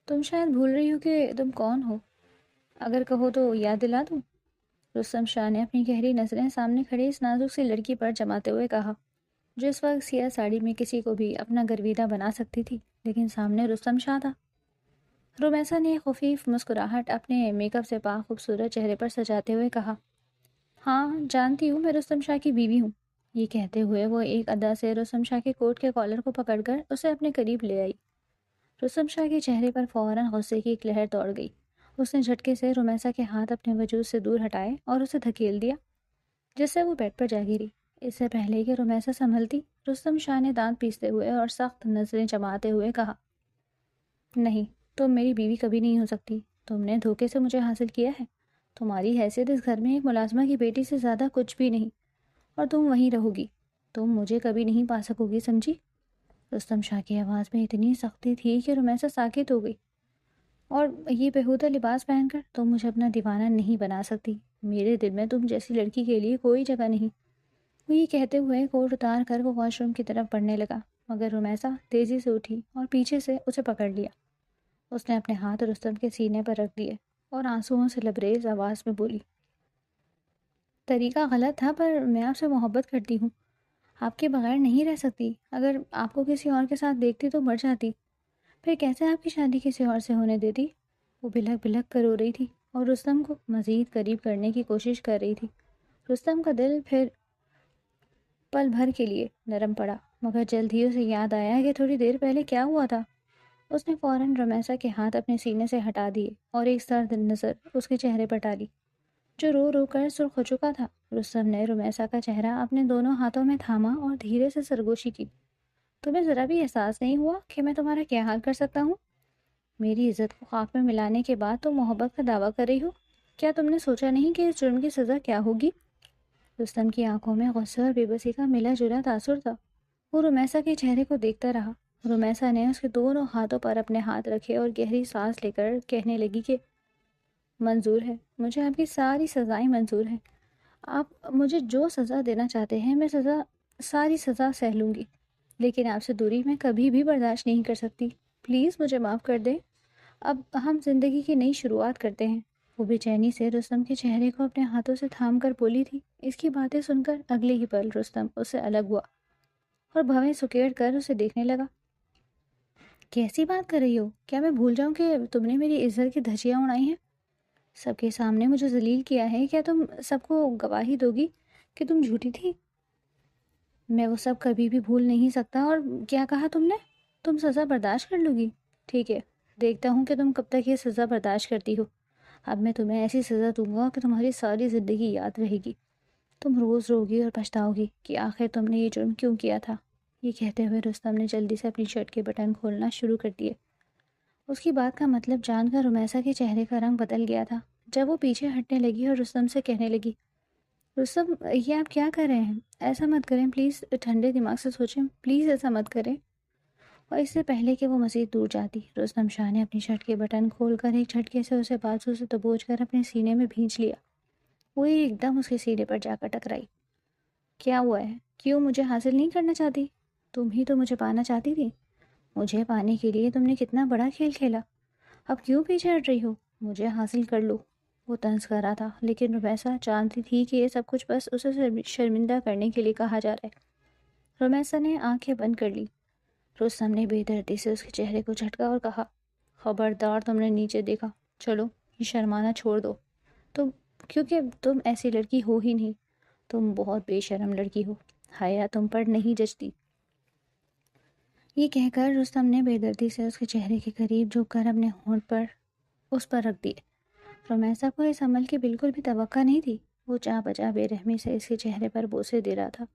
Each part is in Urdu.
تم شاید بھول رہی ہو کہ تم کون ہو، اگر کہو تو یاد دلا دوں؟ رستم شاہ نے اپنی گہری نظریں سامنے کھڑی اس نازک سی لڑکی پر جماتے ہوئے کہا، جو اس وقت سیاہ ساڑی میں کسی کو بھی اپنا گرویدہ بنا سکتی تھی، لیکن سامنے رستم شاہ تھا۔ رومیسا نے خفیف مسکراہٹ اپنے میک اپ سے پاک خوبصورت چہرے پر سجاتے ہوئے کہا، ہاں جانتی ہوں، میں رستم شاہ کی بیوی ہوں۔ یہ کہتے ہوئے وہ ایک ادا سے رستم شاہ کے کوٹ کے کالر کو پکڑ کر اسے اپنے قریب لے آئی۔ رستم شاہ کے چہرے پر فوراً غصے کی ایک لہر دوڑ گئی۔ اس نے جھٹکے سے رومیسا کے ہاتھ اپنے وجود سے دور ہٹائے اور اسے دھکیل دیا، جس سے وہ بیڈ پر جا گری۔ اس سے پہلے کہ رومیسا سنبھلتی، رستم شاہ نے دانت پیستے ہوئے اور سخت نظریں جماتے ہوئے کہا، نہیں، تم میری بیوی کبھی نہیں ہو سکتی۔ تم نے دھوکے سے مجھے حاصل کیا ہے۔ تمہاری حیثیت اس گھر میں ایک ملازمہ کی بیٹی سے زیادہ کچھ بھی نہیں، اور تم وہیں رہو گی۔ تم مجھے کبھی نہیں پا سکو گی، سمجھی؟ رستم شاہ کی آواز میں اتنی سختی تھی کہ رومیسا ساکت ہو گئی۔ اور یہ بیہودہ لباس پہن کر تم مجھے اپنا دیوانہ نہیں بنا سکتی۔ میرے دل میں تم جیسی لڑکی کے لیے کوئی جگہ نہیں۔ وہ یہ کہتے ہوئے کوٹ اتار کر وہ واش روم کی طرف بڑھنے لگا، مگر رومیسا تیزی سے اٹھی اور پیچھے سے اسے پکڑ لیا۔ اس نے اپنے ہاتھ رستم کے سینے پر رکھ دیے اور آنسوؤں سے لبریز آواز میں بولی، طریقہ غلط تھا، پر میں آپ سے محبت کرتی ہوں، آپ کے بغیر نہیں رہ سکتی۔ اگر آپ کو کسی اور کے ساتھ دیکھتی تو مر جاتی، پھر کیسے آپ کی شادی کسی اور سے ہونے دیتی؟ وہ بلک بلک کر رو رہی تھی اور رستم کو مزید قریب کرنے کی کوشش کر رہی تھی۔ رستم کا دل پھر پل بھر کے لیے نرم پڑا، مگر جلد ہی اسے یاد آیا کہ تھوڑی دیر پہلے کیا ہوا تھا۔ اس نے فوراً رومیسا کے ہاتھ اپنے سینے سے ہٹا دیے اور ایک سرد نظر اس کے چہرے پر ڈالی، جو رو رو کر سرخ ہو چکا تھا۔ رستم نے رومیسا کا چہرہ اپنے دونوں ہاتھوں میں تھاما اور دھیرے سے سرگوشی کی، تمہیں ذرا بھی احساس نہیں ہوا کہ میں تمہارا کیا حال کر سکتا ہوں؟ میری عزت کو خاک میں ملانے کے بعد تم محبت کا دعویٰ کر رہی ہو؟ کیا تم نے سوچا نہیں کہ اس جرم کی سزا کیا ہوگی؟ رستم کی آنکھوں میں غصے اور بے بسی کا ملا جلا تاثر تھا۔ وہ رومیسا کے چہرے کو دیکھتا رہا۔ رومیسا نے اس کے دونوں ہاتھوں پر اپنے ہاتھ رکھے اور گہری سانس لے کر کہنے لگی کہ منظور ہے، مجھے آپ کی ساری سزائیں منظور ہیں۔ آپ مجھے جو سزا دینا چاہتے ہیں، میں ساری سزا سہ لوں گی، لیکن آپ سے دوری میں کبھی بھی برداشت نہیں کر سکتی۔ پلیز مجھے معاف کر دیں، اب ہم زندگی کی نئی شروعات کرتے ہیں۔ وہ بے چینی سے رستم کے چہرے کو اپنے ہاتھوں سے تھام کر بولی تھی۔ اس کی باتیں سن کر اگلے ہی پل رستم اس سے الگ ہوا اور بھویں سکیڑ کر اسے دیکھنے لگا۔ کیسی بات کر رہی ہو؟ کیا میں بھول جاؤں کہ تم نے میری عزت کی دھجیاں اڑائی ہیں؟ سب کے سامنے مجھے ذلیل کیا ہے، کیا تم سب کو گواہی دو گی کہ تم جھوٹی تھی؟ میں وہ سب کبھی بھی بھول نہیں سکتا۔ اور کیا کہا تم نے؟ تم سزا برداشت کر لو گی؟ ٹھیک ہے، دیکھتا ہوں کہ تم کب تک یہ سزا برداشت کرتی ہو۔ اب میں تمہیں ایسی سزا دوں گا کہ تمہاری ساری زندگی یاد رہے گی۔ تم روز روگی اور پچھتاؤ گی کہ آخر تم نے یہ جرم کیوں کیا تھا۔ یہ کہتے ہوئے رستم نے جلدی سے اپنی شرٹ کے بٹن کھولنا شروع کر دیے۔ اس کی بات کا مطلب جان کر رومیسا کے چہرے کا رنگ بدل گیا تھا۔ جب وہ پیچھے ہٹنے لگی اور رستم سے کہنے لگی، رستم یہ آپ کیا کر رہے ہیں؟ ایسا مت کریں پلیز، ٹھنڈے دماغ سے سوچیں، پلیز ایسا مت کریں۔ اور اس سے پہلے کہ وہ مزید دور جاتی، رستم شاہ نے اپنی شرٹ کے بٹن کھول کر ایک جھٹکے سے اسے بازو سے دبوچ کر اپنے سینے میں بھینچ لیا۔ وہ ایک دم اس کے سینے پر جا کر ٹکرائی۔ کیا ہوا ہے؟ کیوں مجھے حاصل نہیں کرنا چاہتی؟ تم ہی تو مجھے پانا چاہتی تھی۔ مجھے پانے کے لیے تم نے کتنا بڑا کھیل کھیلا، اب کیوں پیچھے ہٹ رہی ہو؟ مجھے حاصل کر لو۔ وہ طنز کر رہا تھا، لیکن رومیسا جانتی تھی کہ یہ سب کچھ بس اسے شرمندہ کرنے کے لیے کہا جا رہا ہے۔ رومیسا نے آنکھیں بند کر لی۔ رستم نے بے دردی سے اس کے چہرے کو جھٹکا اور کہا، خبردار تم نے نیچے دیکھا، چلو یہ شرمانا چھوڑ دو، کیونکہ تم ایسی لڑکی ہو ہی نہیں، تم بہت بے شرم لڑکی ہو، حیا تم پر نہیں جچتی۔ یہ کہہ کر رستم نے بے دردی سے اس کے چہرے کے قریب جھک کر اپنے ہونٹ پر اس پر رکھ دیے۔ رومیسا کو اس عمل کی بالکل بھی توقع نہیں تھی۔ وہ جا بجا بے رحمی سے اس کے چہرے پر بوسے دے رہا تھا۔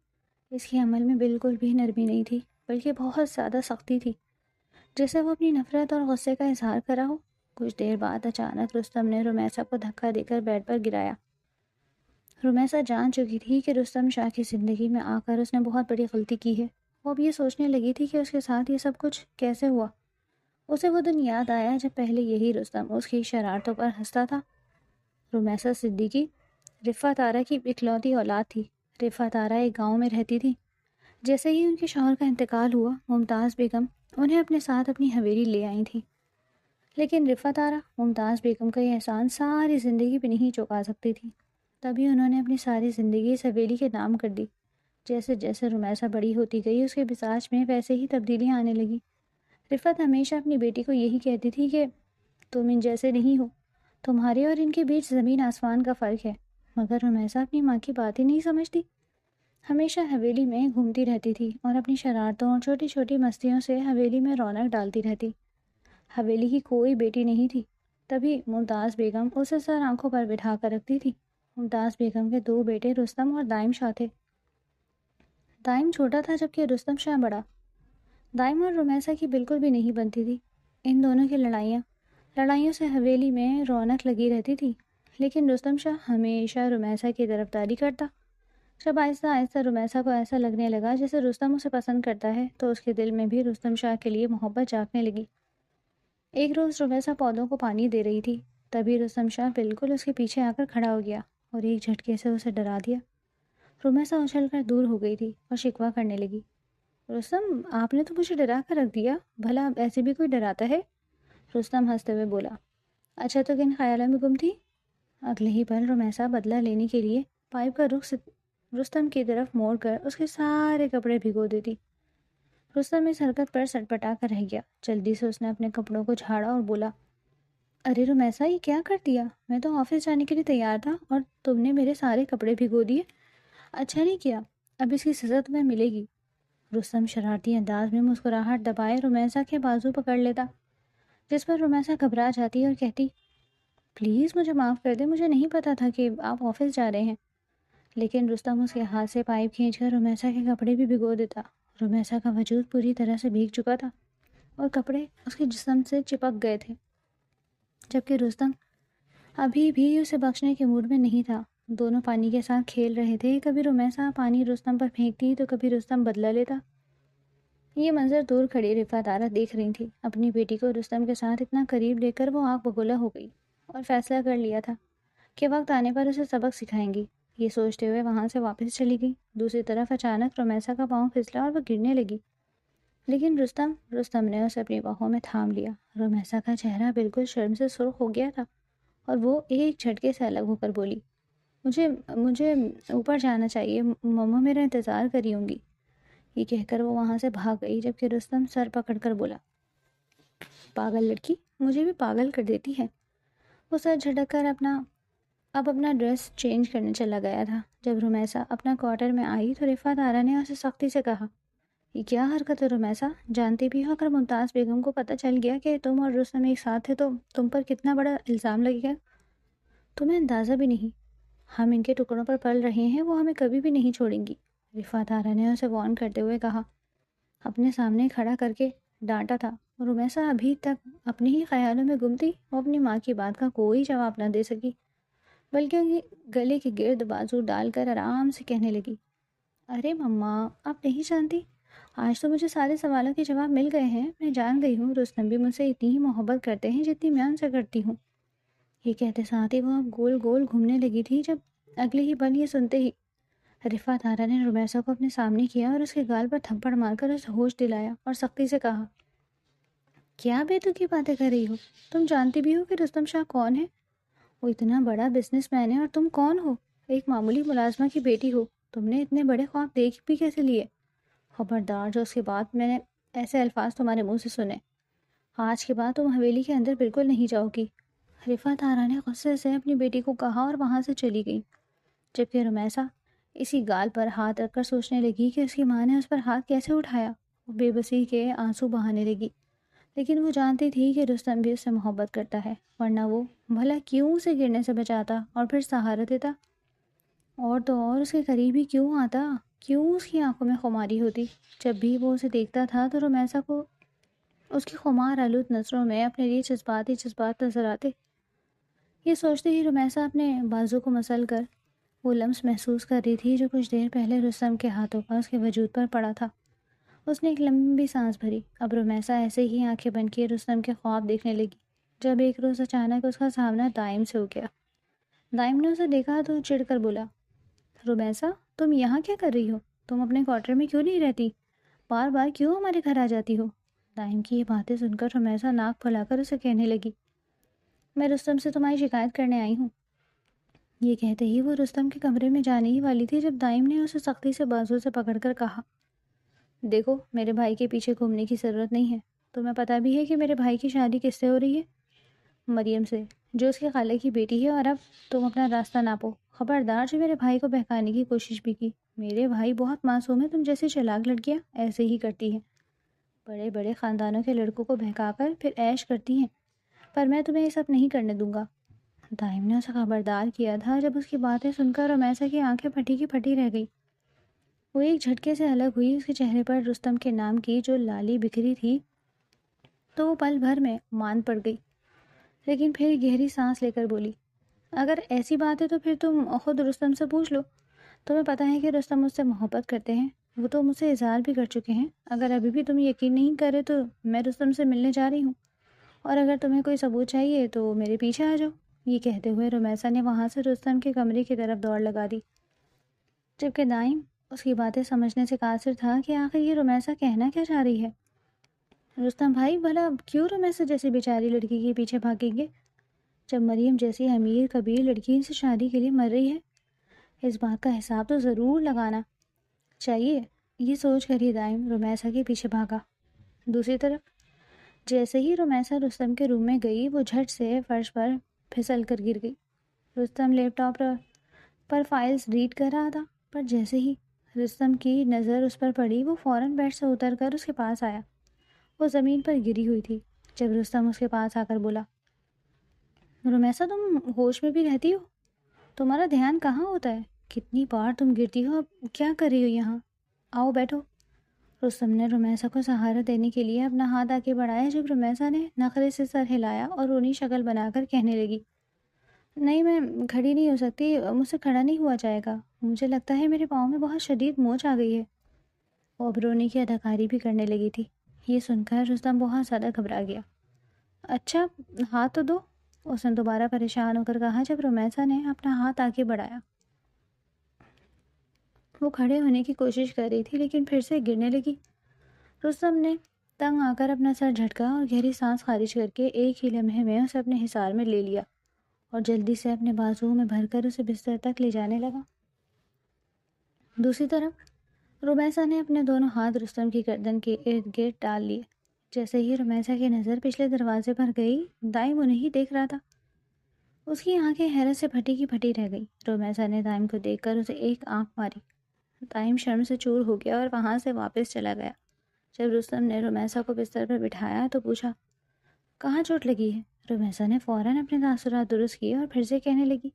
اس کے عمل میں بالکل بھی نرمی نہیں تھی، بلکہ بہت زیادہ سختی تھی، جیسے وہ اپنی نفرت اور غصے کا اظہار کر رہا ہو۔ کچھ دیر بعد اچانک رستم نے رومیسا کو دھکا دے کر بیڈ پر گرایا۔ رومیسا جان چکی تھی کہ رستم شاہ کی زندگی میں آ کر اس نے بہت بڑی غلطی کی ہے۔ وہ اب یہ سوچنے لگی تھی کہ اس کے ساتھ یہ سب کچھ کیسے ہوا۔ اسے وہ دن یاد آیا جب پہلے یہی رستم اس کی شرارتوں پر ہنستا تھا۔ رومیسا صدیقی رفعت آرا کی اکلوتی اولاد تھی۔ رفعت آرا ایک گاؤں میں رہتی تھی۔ جیسے ہی ان کے شوہر کا انتقال ہوا، ممتاز بیگم انہیں اپنے ساتھ اپنی حویلی لے آئی تھی۔ لیکن رفعت آرا ممتاز بیگم کا یہ احسان ساری زندگی پہ نہیں چکا سکتی تھی۔ تبھی انہوں نے اپنی ساری زندگی اس حویلی کے نام کر دی۔ جیسے جیسے رمیسا بڑی ہوتی گئی اس کے مزاج میں ویسے ہی تبدیلیاں آنے لگی۔ رفعت ہمیشہ اپنی بیٹی کو یہی کہتی تھی کہ تم ان جیسے نہیں ہو، تمہارے اور ان کے بیچ زمین آسمان کا فرق ہے، مگر رمیسا اپنی ماں کی بات ہی نہیں سمجھتی۔ ہمیشہ حویلی میں گھومتی رہتی تھی اور اپنی شرارتوں اور چھوٹی چھوٹی مستیوں سے حویلی میں رونق ڈالتی رہتی۔ حویلی کی کوئی بیٹی نہیں تھی، تبھی ممتاز بیگم اسے سر آنکھوں پر بٹھا کر رکھتی تھی۔ ممتاز بیگم کے 2 بیٹے رستم اور دائم شاہ تھے۔ دائم چھوٹا تھا جبکہ رستم شاہ بڑا۔ دائم اور رمیسا کی بالکل بھی نہیں بنتی تھی۔ ان دونوں کی لڑائیوں سے حویلی میں رونق لگی رہتی تھی، لیکن رستم شاہ ہمیشہ رمیسا کی طرفداری کرتا۔ جب آہستہ آہستہ رمیسا کو ایسا لگنے لگا جیسے رستم اسے پسند کرتا ہے تو اس کے دل میں بھی رستم شاہ کے لیے محبت جاگنے لگی۔ ایک روز رمیسا پودوں کو پانی دے رہی تھی، تبھی رستم شاہ بالکل اس کے پیچھے آ کر کھڑا ہو گیا اور ایک جھٹکے سے اسے ڈرا دیا۔ رمیسا اچھل کر دور ہو گئی تھی اور شکوہ کرنے لگی، رستم آپ نے تو مجھے ڈرا کر رکھ دیا، بھلا ایسے بھی کوئی ڈراتا ہے؟ رستم ہنستے ہوئے بولا، اچھا تو کن خیالوں میں گم تھی؟ اگلے ہی پل رمیسا بدلہ لینے کے لیے پائپ کا رخ رستم کی طرف موڑ کر اس کے سارے کپڑے بھگو دیتی۔ رستم اس حرکت پر سٹپٹا کر رہ گیا۔ جلدی سے اس نے اپنے کپڑوں کو جھاڑا اور بولا، ارے رمیسا یہ کیا کر دیا؟ میں تو آفس جانے کے لیے تیار تھا اور تم نے میرے سارے کپڑے بھگو دیے۔ اچھا نہیں کیا، اب اس کی سزا تمہیں ملے گی۔ رستم شرارتی انداز میں مسکراہٹ دبائے رمیسا کے بازو پکڑ لیتا، جس پر رمیسا گھبرا جاتی اور کہتی، پلیز مجھے معاف کر دے، مجھے نہیں پتا تھا کہ آپ آفس جا رہے ہیں۔ لیکن رستم اس کے ہاتھ سے پائپ کھینچ کر رمیسا کے کپڑے بھی بھگو دیتا۔ رمیسا کا وجود پوری طرح سے بھیگ چکا تھا اور کپڑے اس کے جسم سے چپک گئے تھے، جبکہ رستم ابھی بھی اسے بخشنے کے موڈ میں نہیں تھا۔ دونوں پانی کے ساتھ کھیل رہے تھے، کبھی رمیسا پانی رستم پر پھینکتی تو کبھی رستم بدلہ لیتا۔ یہ منظر دور کھڑی رفعت آرا دیکھ رہی تھی۔ اپنی بیٹی کو رستم کے ساتھ اتنا قریب لے کر وہ آنکھ بگولا ہو گئی اور فیصلہ کر لیا تھا کہ وقت آنے پر اسے سبق سکھائیں گی۔ یہ سوچتے ہوئے وہاں سے واپس چلی گئی۔ دوسری طرف اچانک رمیسا کا پاؤں پھسلا اور وہ گرنے لگی، لیکن رستم نے اسے اپنی باہوں میں تھام لیا۔ رمیسا کا چہرہ بالکل شرم سے سرخ ہو گیا تھا اور وہ ایک جھٹکے سے الگ ہو کر بولی، مجھے اوپر جانا چاہیے، مما میرا انتظار کری ہوں گی۔ یہ کہہ کر وہ وہاں سے بھاگ گئی، جبکہ رستم سر پکڑ کر بولا، پاگل لڑکی، مجھے بھی پاگل کر دیتی ہے۔ وہ سر جھٹک کر اپنا ڈریس چینج کرنے چلا گیا تھا۔ جب رمیسا اپنا کوارٹر میں آئی تو رفعت آرا نے اسے سختی سے کہا، یہ کیا حرکت ہے رمیسا؟ جانتی بھی ہو اگر ممتاز بیگم کو پتہ چل گیا کہ تم اور رستم ایک ساتھ تھے تو تم پر کتنا بڑا الزام لگے گا۔ تمہیں اندازہ بھی نہیں، ہم ان کے ٹکڑوں پر پل رہے ہیں، وہ ہمیں کبھی بھی نہیں چھوڑیں گی۔ رفعت آرا نے اسے وارن کرتے ہوئے کہا، اپنے سامنے کھڑا کر کے ڈانٹا تھا۔ رمیسا ابھی تک اپنے ہی خیالوں میں گم تھی، وہ اپنی ماں کی بات کا کوئی جواب نہ دے سکی، بلکہ ان کی گلے کے گرد بازو ڈال کر آرام سے کہنے لگی، ارے مما آپ نہیں جانتی، آج تو مجھے سارے سوالوں کے جواب مل گئے ہیں۔ میں جان گئی ہوں رستم بھی مجھ سے اتنی ہی محبت کرتے ہیں جتنی میں ان سے کرتی ہوں۔ یہ کہتے ساتھ ہی وہ اب گول گول گھومنے لگی تھی۔ جب اگلے ہی پل یہ سنتے ہی رفعت آرا نے رمیسا کو اپنے سامنے کیا اور اس کے گال پر تھپڑ مار کر اسے ہوش دلایا اور سختی سے کہا، کیا بے تکی باتیں کر رہی ہو؟ تم جانتی بھی ہو کہ رستم شاہ کون ہے؟ وہ اتنا بڑا بزنس مین ہے اور تم کون ہو؟ ایک معمولی ملازمہ کی بیٹی ہو۔ تم نے اتنے بڑے خواب دیکھ بھی کیسے لیے؟ خبردار جو اس کے بعد میں نے ایسے الفاظ تمہارے منہ سے سنے، آج کے بعد تم حویلی کے اندر بالکل نہیں جاؤ گی۔ رفعت آرا نے غصے سے اپنی بیٹی کو کہا اور وہاں سے چلی گئی، جبکہ رمیسا اسی گال پر ہاتھ رکھ کر سوچنے لگی کہ اس کی ماں نے اس پر ہاتھ کیسے اٹھایا۔ وہ بے بسی کے آنسو بہانے لگی، لیکن وہ جانتی تھی کہ رستم بھی اس سے محبت کرتا ہے، ورنہ وہ بھلا کیوں اسے گرنے سے بچاتا اور پھر سہارا دیتا، اور تو اور اس کے قریب ہی کیوں آتا، کیوں اس کی آنکھوں میں خماری ہوتی۔ جب بھی وہ اسے دیکھتا تھا تو رمیسا کو اس کی خمار آلود نظروں میں اپنے لیے جذبات ہی جذبات نظر آتے۔ یہ سوچتے ہی رمیسا اپنے بازو کو مسل کر وہ لمس محسوس کر رہی تھی جو کچھ دیر پہلے رستم کے ہاتھوں کا اس کے وجود پر پڑا تھا۔ اس نے ایک لمبی سانس بھری۔ اب رمیسا ایسے ہی آنکھیں بند کیے رستم کے خواب دیکھنے لگی، جب ایک روز اچانک اس کا سامنا دائم سے ہو گیا۔ دائم نے اسے دیکھا تو چڑ کر بولا، رمیسا تم یہاں کیا کر رہی ہو؟ تم اپنے کوارٹر میں کیوں نہیں رہتی؟ بار بار کیوں ہمارے گھر آ جاتی ہو؟ دائم کی یہ باتیں سن کر رمیسا ناک پھلا کر اسے کہنے لگی، میں رستم سے تمہاری شکایت کرنے آئی ہوں۔ یہ کہتے ہی وہ رستم کے کمرے میں جانے ہی والی تھی جب دائم نے اسے سختی سے بازو سے پکڑ کر کہا، دیکھو میرے بھائی کے پیچھے گھومنے کی ضرورت نہیں ہے، تمہیں پتہ بھی ہے کہ میرے بھائی کی شادی کس سے ہو رہی ہے؟ مریم سے، جو اس کے خالہ کی بیٹی ہے، اور اب تم اپنا راستہ ناپو۔ خبردار جو میرے بھائی کو بہکانے کی کوشش بھی کی۔ میرے بھائی بہت معصوم ہے، تم جیسی چلاک لڑکیاں ایسے ہی کرتی ہیں، بڑے بڑے خاندانوں کے لڑکوں کو بہکا کر پھر عیش کرتی ہیں، پر میں تمہیں یہ سب نہیں کرنے دوں گا۔ دائم نے اسے خبردار کیا تھا۔ جب اس کی باتیں سن کر رمیسا کی آنکھیں پھٹی کی پھٹی رہ گئی۔ وہ ایک جھٹکے سے الگ ہوئی۔ اس کے چہرے پر رستم کے نام کی جو لالی بکھری تھی تو وہ پل بھر میں مان پڑ گئی، لیکن پھر گہری سانس لے کر بولی، اگر ایسی بات ہے تو پھر تم خود رستم سے پوچھ لو۔ تمہیں پتہ ہے کہ رستم مجھ سے محبت کرتے ہیں، وہ تو مجھ سے اظہار بھی کر چکے ہیں۔ اگر ابھی بھی تم یقین نہیں کرے تو میں رستم سے ملنے جا رہی ہوں، اور اگر تمہیں کوئی ثبوت چاہیے تو میرے پیچھے آ جاؤ۔ یہ کہتے ہوئے رمیسا نے وہاں سے رستم کے کمرے کی طرف دوڑ لگا دی، جبکہ دائم اس کی باتیں سمجھنے سے قاصر تھا کہ آخر یہ رمیسا کہنا کیا چاہ رہی ہے۔ رستم بھائی بھلا کیوں رمیسا جیسی بیچاری لڑکی کے پیچھے بھاگیں گے جب مریم جیسی امیر کبیر لڑکی سے شادی کے لیے مر رہی ہے؟ اس بات کا حساب تو ضرور لگانا چاہیے۔ یہ سوچ کر ہی دائم رمیسا کے پیچھے بھاگا۔ دوسری طرف جیسے ہی رمیسا رستم کے روم میں گئی، وہ جھٹ سے فرش پر پھسل کر گر گئی۔ رستم لیپ ٹاپ پر فائلز ریڈ کر رہا تھا، پر جیسے ہی رستم کی نظر اس پر پڑی، وہ فوراً بیڈ سے اتر کر اس کے پاس آیا۔ وہ زمین پر گری ہوئی تھی۔ جب رستم اس کے پاس آ کر بولا، رمیسا تم ہوش میں بھی رہتی ہو؟ تمہارا دھیان کہاں ہوتا ہے؟ کتنی بار تم گرتی ہو، اب کیا کر رہی ہو یہاں؟ آؤ بیٹھو۔ رستم نے رمیسا کو سہارا دینے کے لیے اپنا ہاتھ آگے بڑھایا، جب رمیسا نے نخرے سے سر ہلایا اور رونی شکل بنا کر کہنے لگی، نہیں میں کھڑی نہیں ہو سکتی، مجھ سے کھڑا نہیں ہوا جائے گا، مجھے لگتا ہے میرے پاؤں میں بہت شدید موچ آ گئی ہے۔ وہ اب رونے کی اداکاری بھی کرنے لگی تھی۔ یہ سن کر رستم بہت زیادہ گھبرا گیا۔ اچھا ہاتھ تو دو، اس نے دوبارہ پریشان ہو کر کہا جب رمیسا نے اپنا ہاتھ آگے بڑھایا۔ وہ کھڑے ہونے کی کوشش کر رہی تھی لیکن پھر سے گرنے لگی۔ رستم نے تنگ آ کر اپنا سر جھٹکا اور گہری سانس خارج کر کے ایک ہی لمحے میں اسے اپنے حصار میں لے لیا اور جلدی سے اپنے بازوؤں میں بھر کر اسے بستر تک لے جانے لگا۔ دوسری طرف رمیسا نے اپنے دونوں ہاتھ رستم کی گردن کے ارد گرد ڈال لیے۔ جیسے ہی رمیسا کی نظر پچھلے دروازے پر گئی، دائم انہیں ہی دیکھ رہا تھا۔ اس کی آنکھیں حیرت سے پھٹی کی پھٹی رہ گئی۔ رمیسا نے دائم کو دیکھ کر اسے ایک آنکھ ماری۔ دائم شرم سے چور ہو گیا اور وہاں سے واپس چلا گیا۔ جب رستم نے رمیسا کو بستر پر بٹھایا تو پوچھا، کہاں چوٹ لگی ہے؟ رمیسا نے فوراً اپنے تاثرات درست کیے اور پھر سے کہنے لگی،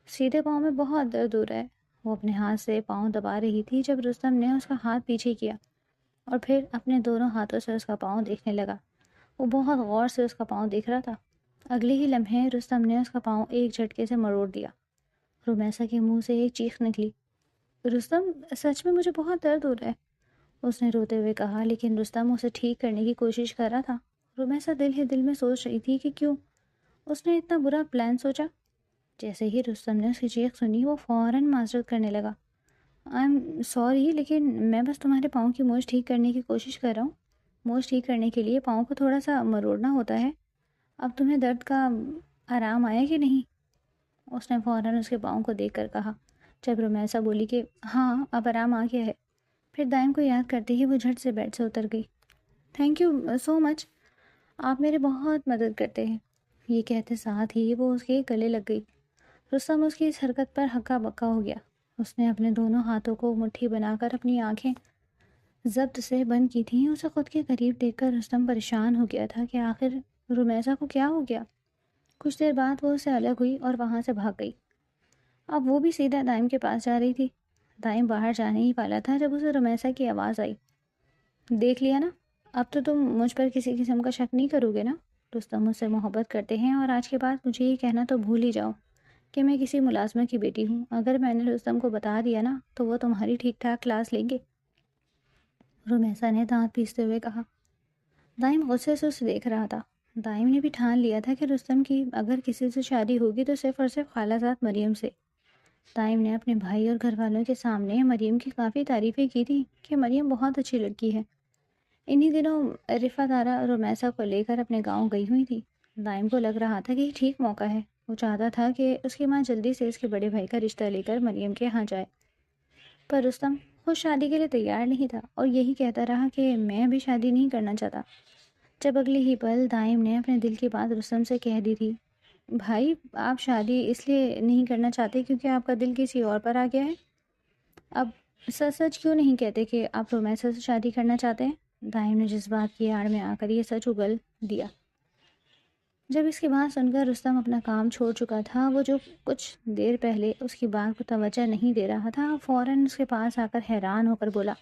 سیدھے پاؤں میں بہت درد ہو رہا ہے۔ وہ اپنے ہاتھ سے پاؤں دبا رہی تھی جب رستم نے اس کا ہاتھ پیچھے کیا اور پھر اپنے دونوں ہاتھوں سے اس کا پاؤں دیکھنے لگا۔ وہ بہت غور سے اس کا پاؤں دیکھ رہا تھا۔ اگلے ہی لمحے رستم نے اس کا پاؤں ایک جھٹکے سے مروڑ دیا۔ رمیسا کے منہ سے ایک چیخ نکلی، رستم سچ میں مجھے بہت درد ہو رہا ہے، اس نے روتے ہوئے کہا، لیکن رستم اسے ٹھیک کرنے کی کوشش کر رہا تھا۔ رمیسا دل ہی دل میں سوچ رہی تھی کہ کیوں اس نے اتنا برا پلان سوچا۔ جیسے ہی رستم نے اس کی چیخ سنی، وہ فوراً معذرت کرنے لگا، آئی ایم سوری، لیکن میں بس تمہارے پاؤں کی موچ ٹھیک کرنے کی کوشش کر رہا ہوں۔ موچ ٹھیک کرنے کے لیے پاؤں کو تھوڑا سا مروڑنا ہوتا ہے۔ اب تمہیں درد کا آرام آیا کہ نہیں؟ اس نے فوراً اس کے پاؤں کو دیکھ کر کہا۔ جب رمیسا بولی کہ ہاں اب آرام آ گیا ہے، پھر دائم کو یاد کرتے ہی وہ جھٹ سے بیڈ سے اتر گئی۔ تھینک یو سو مچ، آپ میرے بہت مدد کرتے ہیں۔ یہ کہتے ساتھ ہی وہ اس کے گلے لگ گئی۔ رستم اس کی اس حرکت پر ہکا بکا ہو گیا۔ اس نے اپنے دونوں ہاتھوں کو مٹھی بنا کر اپنی آنکھیں ضبط سے بند کی تھیں۔ اسے خود کے قریب دیکھ کر رستم پریشان ہو گیا تھا کہ آخر رمیسا کو کیا ہو گیا۔ کچھ دیر بعد وہ اس سے الگ ہوئی اور وہاں سے بھاگ گئی۔ اب وہ بھی سیدھا دائم کے پاس جا رہی تھی۔ دائم باہر جانے ہی والا تھا جب اسے رمیسا کی آواز آئی، دیکھ لیا نا، اب تو تم مجھ پر کسی قسم کا شک نہیں کرو گے نا؟ رستم مجھ سے محبت کرتے ہیں اور آج کے بعد مجھے یہ کہنا تو بھول ہی جاؤ کہ میں کسی ملازمہ کی بیٹی ہوں۔ اگر میں نے رستم کو بتا دیا نا تو وہ تمہاری ٹھیک ٹھاک کلاس لیں گے۔ رمیسا نے دانت پیستے ہوئے کہا۔ دائم غصے سے اسے دیکھ رہا تھا۔ دائم نے بھی ٹھان لیا تھا کہ رستم کی اگر کسی سے شادی ہوگی تو صرف اور صرف خالہ زاد مریم سے۔ دائم نے اپنے بھائی اور گھر والوں کے سامنے مریم کی کافی تعریفیں کی تھی کہ مریم بہت اچھی لڑکی ہے، انہی دنوں رفعت آرا رمیسا کو لے کر اپنے گاؤں گئی ہوئی تھی۔ دائم کو لگ رہا تھا کہ یہ ٹھیک موقع ہے۔ وہ چاہتا تھا کہ اس کی ماں جلدی سے اس کے بڑے بھائی کا رشتہ لے کر مریم کے یہاں جائے، پر رستم خود شادی کے لیے تیار نہیں تھا اور یہی کہتا رہا کہ میں ابھی شادی نہیں کرنا چاہتا۔ جب اگلی ہی پل دائم نے اپنے دل کی بات رستم سے کہہ دی تھی، بھائی آپ شادی اس لیے نہیں کرنا چاہتے کیونکہ آپ کا دل کسی اور پر آ گیا ہے، اب سچ سچ کیوں نہیں کہتے کہ آپ رومیسا سے شادی کرنا چاہتے ہیں؟ دائم نے جذبات کی آڑ میں آ کر یہ سچ اگل دیا۔ جب اس کی بات سن کر رستم اپنا کام چھوڑ چکا تھا، وہ جو کچھ دیر پہلے اس کی بات کو توجہ نہیں دے رہا تھا، فوراً اس کے پاس آ کر حیران ہو کر بولا،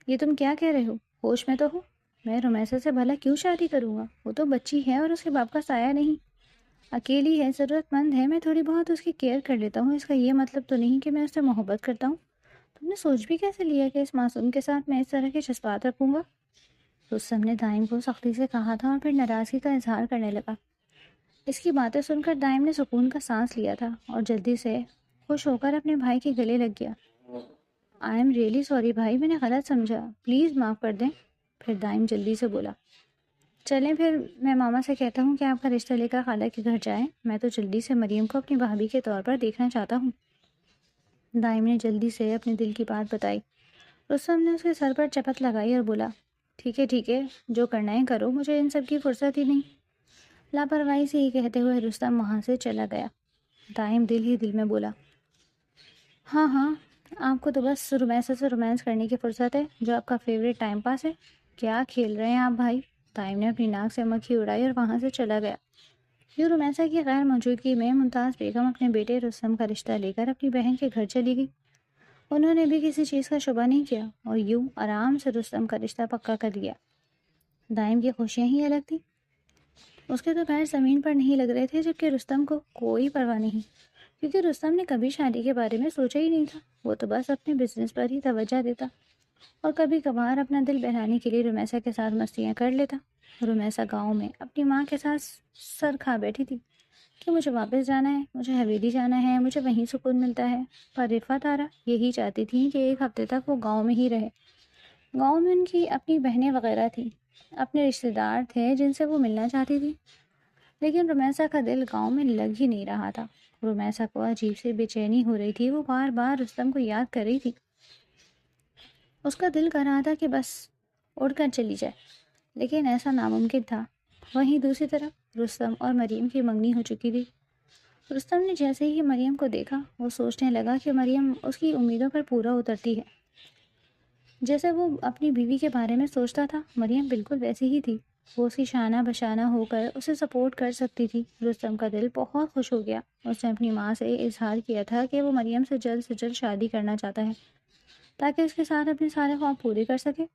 یہ تم کیا کہہ رہے ہو؟ ہوش میں تو ہو؟ میں رومیسا سے بھلا کیوں شادی کروں گا؟ وہ تو بچی ہے اور اس کے باپ کا سایہ نہیں، اکیلی ہے، ضرورت مند ہے، میں تھوڑی بہت اس کی کیئر کر لیتا ہوں، اس کا یہ مطلب تو نہیں کہ میں اس سے محبت کرتا ہوں۔ تم نے سوچ بھی کیسے لیا کہ اس معصوم کے ساتھ میں اس طرح کے جذبات رکھوں گا؟ رستم نے دائم کو سختی سے کہا تھا اور پھر ناراضگی کا اظہار کرنے لگا۔ اس کی باتیں سن کر دائم نے سکون کا سانس لیا تھا اور جلدی سے خوش ہو کر اپنے بھائی کے گلے لگ گیا۔ آئی ایم ریئلی سوری بھائی، میں نے غلط سمجھا، پلیز معاف کر دیں۔ پھر دائم جلدی سے بولا، چلیں پھر میں ماما سے کہتا ہوں کہ آپ کا رشتہ لے کر خالہ کے گھر جائیں، میں تو جلدی سے مریم کو اپنی بھابھی کے طور پر دیکھنا چاہتا ہوں۔ دائم نے جلدی سے اپنے دل کی بات بتائی۔ رستم نے اس کے سر پر چپت لگائی اور بولا، ٹھیک ہے، جو کرنا ہے کرو، مجھے ان سب کی فرصت ہی نہیں۔ لاپرواہی سے یہ کہتے ہوئے رستم وہاں سے چلا گیا۔ دائم دل ہی دل میں بولا، ہاں، آپ کو تو بس رومیسا سے رومانس کرنے کی فرصت ہے، جو آپ کا فیوریٹ ٹائم پاس ہے۔ کیا کھیل رہے ہیں آپ بھائی؟ دائم نے اپنی ناک سے مکھی اڑائی اور وہاں سے چلا گیا۔ یوں رومیسا کی غیر موجودگی میں ممتاز بیگم اپنے بیٹے رستم کا رشتہ لے کر اپنی بہن کے گھر چلی گئی۔ انہوں نے بھی کسی چیز کا شبہ نہیں کیا اور یوں آرام سے رستم کا رشتہ پکا کر دیا۔ دائم کی خوشیاں ہی الگ تھیں۔ اس کے تو پیر زمین پر نہیں لگ رہے تھے، جبکہ رستم کو کوئی پرواہ نہیں، کیونکہ رستم نے کبھی شادی کے بارے میں سوچا ہی نہیں تھا۔ وہ تو بس اپنے بزنس پر ہی توجہ دیتا اور کبھی کبھار اپنا دل بہلانے کے لیے رومیسا کے ساتھ مستیاں کر لیتا۔ رومیسا گاؤں میں اپنی ماں کے ساتھ سر کھا بیٹھی تھی کہ مجھے واپس جانا ہے، مجھے حویلی جانا ہے، مجھے وہیں سکون ملتا ہے۔ پر رفعت آرا یہی چاہتی تھی کہ ایک ہفتے تک وہ گاؤں میں ہی رہے۔ گاؤں میں ان کی اپنی بہنیں وغیرہ تھیں، اپنے رشتہ دار تھے جن سے وہ ملنا چاہتی تھی، لیکن رومیسا کا دل گاؤں میں لگ ہی نہیں رہا تھا۔ رومیسا کو عجیب سی بے چینی ہو رہی تھی، وہ بار بار رستم کو یاد کر رہی تھی۔ اس کا دل کر رہا تھا کہ بس اڑ کر چلی جائے، لیکن ایسا ناممکن تھا۔ وہیں دوسری طرف رستم اور مریم کی منگنی ہو چکی تھی۔ رستم نے جیسے ہی مریم کو دیکھا، وہ سوچنے لگا کہ مریم اس کی امیدوں پر پورا اترتی ہے۔ جیسے وہ اپنی بیوی کے بارے میں سوچتا تھا، مریم بالکل ویسی ہی تھی۔ وہ اس کی شانہ بشانہ ہو کر اسے سپورٹ کر سکتی تھی۔ رستم کا دل بہت خوش ہو گیا۔ اس نے اپنی ماں سے اظہار کیا تھا کہ وہ مریم سے جلد شادی کرنا چاہتا ہے تاکہ اس کے ساتھ اپنے سارے خواب پورے کر سکے۔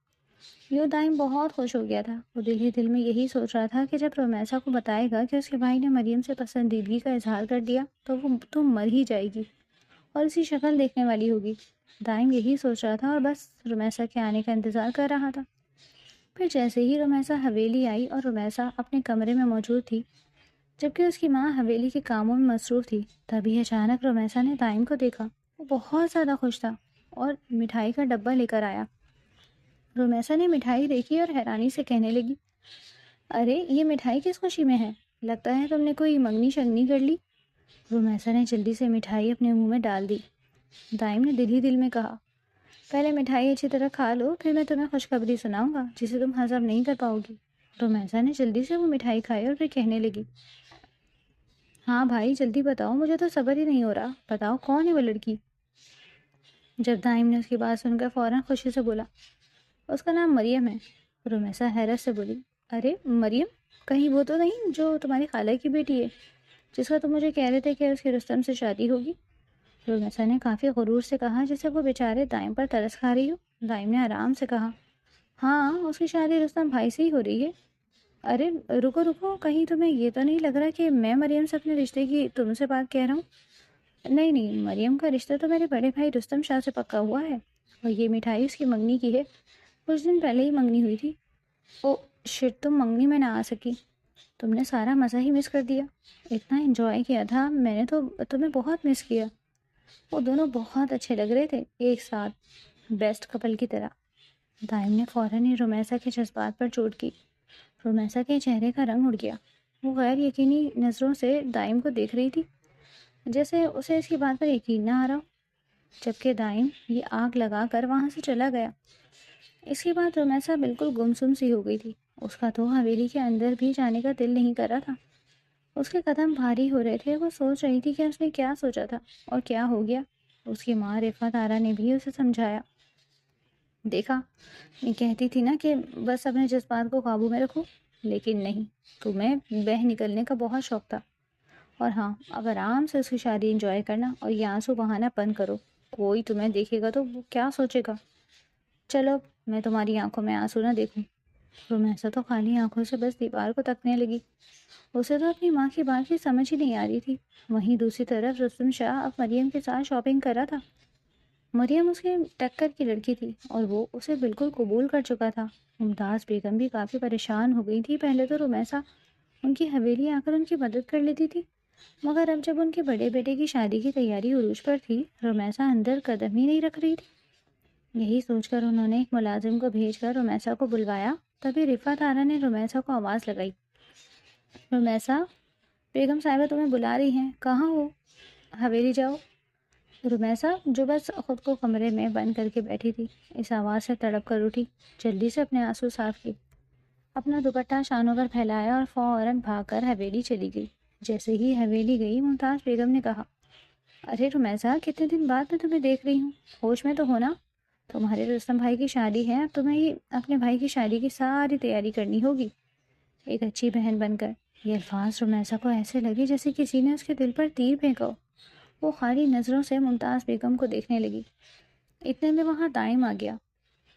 یوں دائم بہت خوش ہو گیا تھا۔ وہ دل ہی دل میں یہی سوچ رہا تھا کہ جب رومیسا کو بتائے گا کہ اس کے بھائی نے مریم سے پسندیدگی کا اظہار کر دیا تو وہ تو مر ہی جائے گی اور اسی شکل دیکھنے والی ہوگی۔ دائم یہی سوچ رہا تھا اور بس رومیسا کے آنے کا انتظار کر رہا تھا۔ پھر جیسے ہی رومیسا حویلی آئی اور رومیسا اپنے کمرے میں موجود تھی جبکہ اس کی ماں حویلی کے کاموں میں مصروف تھی، تبھی اچانک رومیسا نے دائم کو دیکھا۔ وہ بہت زیادہ خوش تھا اور مٹھائی کا ڈبہ لے کر آیا۔ رومیسا نے مٹھائی دیکھی اور حیرانی سے کہنے لگی، ارے یہ مٹھائی کس خوشی میں ہے؟ لگتا ہے تم نے کوئی منگنی شگنی کر لی۔ رومیسا نے جلدی سے مٹھائی اپنے منہ میں ڈال دی۔ دائم نے دل ہی دل میں کہا، پہلے مٹھائی اچھی طرح کھا لو، پھر میں تمہیں خوشخبری سناؤں گا جسے تم ہضم نہیں کر پاؤ گی۔ رومیسا نے جلدی سے وہ مٹھائی کھائی اور پھر کہنے لگی، ہاں بھائی جلدی بتاؤ، مجھے تو صبر ہی نہیں ہو رہا، بتاؤ کون ہے وہ لڑکی؟ جب دائم نے اس کی بات سن کر فوراً خوشی سے بولا، اس کا نام مریم ہے۔ رومیسا حیرت سے بولی، ارے مریم، کہیں وہ تو نہیں جو تمہاری خالہ کی بیٹی ہے، جس کا تم مجھے کہہ رہے تھے کہ اس کی رستم سے شادی ہوگی؟ رومیسا نے کافی غرور سے کہا جیسے وہ بیچارے دائم پر ترس کھا رہی ہو۔ دائم نے آرام سے کہا، ہاں اس کی شادی رستم بھائی سے ہی ہو رہی ہے۔ ارے رکو، کہیں تمہیں یہ تو نہیں لگ رہا کہ میں مریم سے اپنے رشتے کی تم سے بات کہہ رہا ہوں؟ نہیں، مریم کا رشتہ تو میرے بڑے بھائی رستم شاہ سے پکا ہوا ہے اور یہ مٹھائی اس کی منگنی کی ہے، کچھ دن پہلے ہی منگنی ہوئی تھی۔ او شٹ، تم منگنی میں نہ آ سکی، تم نے سارا مزہ ہی مس کر دیا۔ اتنا انجوائے کیا تھا میں نے، تو تمہیں بہت مس کیا۔ وہ دونوں بہت اچھے لگ رہے تھے ایک ساتھ، بیسٹ کپل کی طرح۔ دائم نے فوراً ہی رومیسا کے جذبات پر چوٹ کی۔ رومیسا کے چہرے کا رنگ اڑ گیا۔ وہ غیر یقینی نظروں سے دائم کو دیکھ رہی تھی، جیسے اسے اس کی بات پر یقین نہ آ رہا ہو، جبکہ دائم یہ آگ لگا کر وہاں سے چلا گیا۔ اس کے بعد رومیسا بالکل گمسم سی ہو گئی تھی۔ اس کا تو حویلی کے اندر بھی جانے کا دل نہیں کر رہا تھا۔ اس کے قدم بھاری ہو رہے تھے۔ وہ سوچ رہی تھی کہ اس نے کیا سوچا تھا اور کیا ہو گیا۔ اس کی ماں رفعت آرا نے بھی اسے سمجھایا۔ دیکھا، یہ کہتی تھی نا کہ بس اپنے جذبات کو قابو میں رکھو، لیکن نہیں، تمہیں بہہ نکلنے کا بہت شوق تھا۔ اور ہاں، اب آرام سے اس کی شادی انجوائے کرنا اور یہ آنسو بہانا بند کرو۔ کوئی تمہیں دیکھے گا تو وہ کیا سوچے گا؟ چلو اب میں تمہاری آنکھوں میں آنسو نہ دیکھوں۔ رومیسا تو خالی آنکھوں سے بس دیوار کو تکنے لگی۔ اسے تو اپنی ماں کی بات کی سمجھ ہی نہیں آ رہی تھی۔ وہیں دوسری طرف رستم شاہ اب مریم کے ساتھ شاپنگ کر رہا تھا۔ مریم اس کے ٹکر کی لڑکی تھی اور وہ اسے بالکل قبول کر چکا تھا۔ ممتاز بیگم بھی کافی پریشان ہو گئی تھی۔ پہلے تو رومیسا ان کی حویلی آ کر ان کی مدد کر لیتی تھی، مگر اب جب ان کے بڑے بیٹے کی شادی کی تیاری عروج پر تھی، رومیسا اندر قدم ہی نہیں رکھ رہی تھی۔ یہی سوچ کر انہوں نے ایک ملازم کو بھیج کر رومیسا کو بلوایا۔ تبھی رفعت آرا نے رومیسا کو آواز لگائی، رومیسا، بیگم صاحبہ تمہیں بلا رہی ہیں، کہاں ہو؟ حویلی جاؤ۔ رومیسا، جو بس خود کو کمرے میں بند کر کے بیٹھی تھی، اس آواز سے تڑپ کر اٹھی، جلدی سے اپنے آنسو صاف کی، اپنا دوپٹہ شانوں پر پھیلایا اور فوراً بھاگ کر حویلی چلی گئی۔ جیسے ہی حویلی گئی، ممتاز بیگم نے کہا، ارے رومیسا، کتنے دن بعد میں تمہیں دیکھ رہی ہوں، ہوش میں تو ہونا؟ تمہارے رستم بھائی کی شادی ہے، اب تمہیں ہی اپنے بھائی کی شادی کی ساری تیاری کرنی ہوگی، ایک اچھی بہن بن کر۔ یہ الفاظ رومیسا کو ایسے لگے جیسے کسی نے اس کے دل پر تیر پھینکا ہو۔ وہ خالی نظروں سے ممتاز بیگم کو دیکھنے لگی۔ اتنے میں وہاں دائم آ گیا۔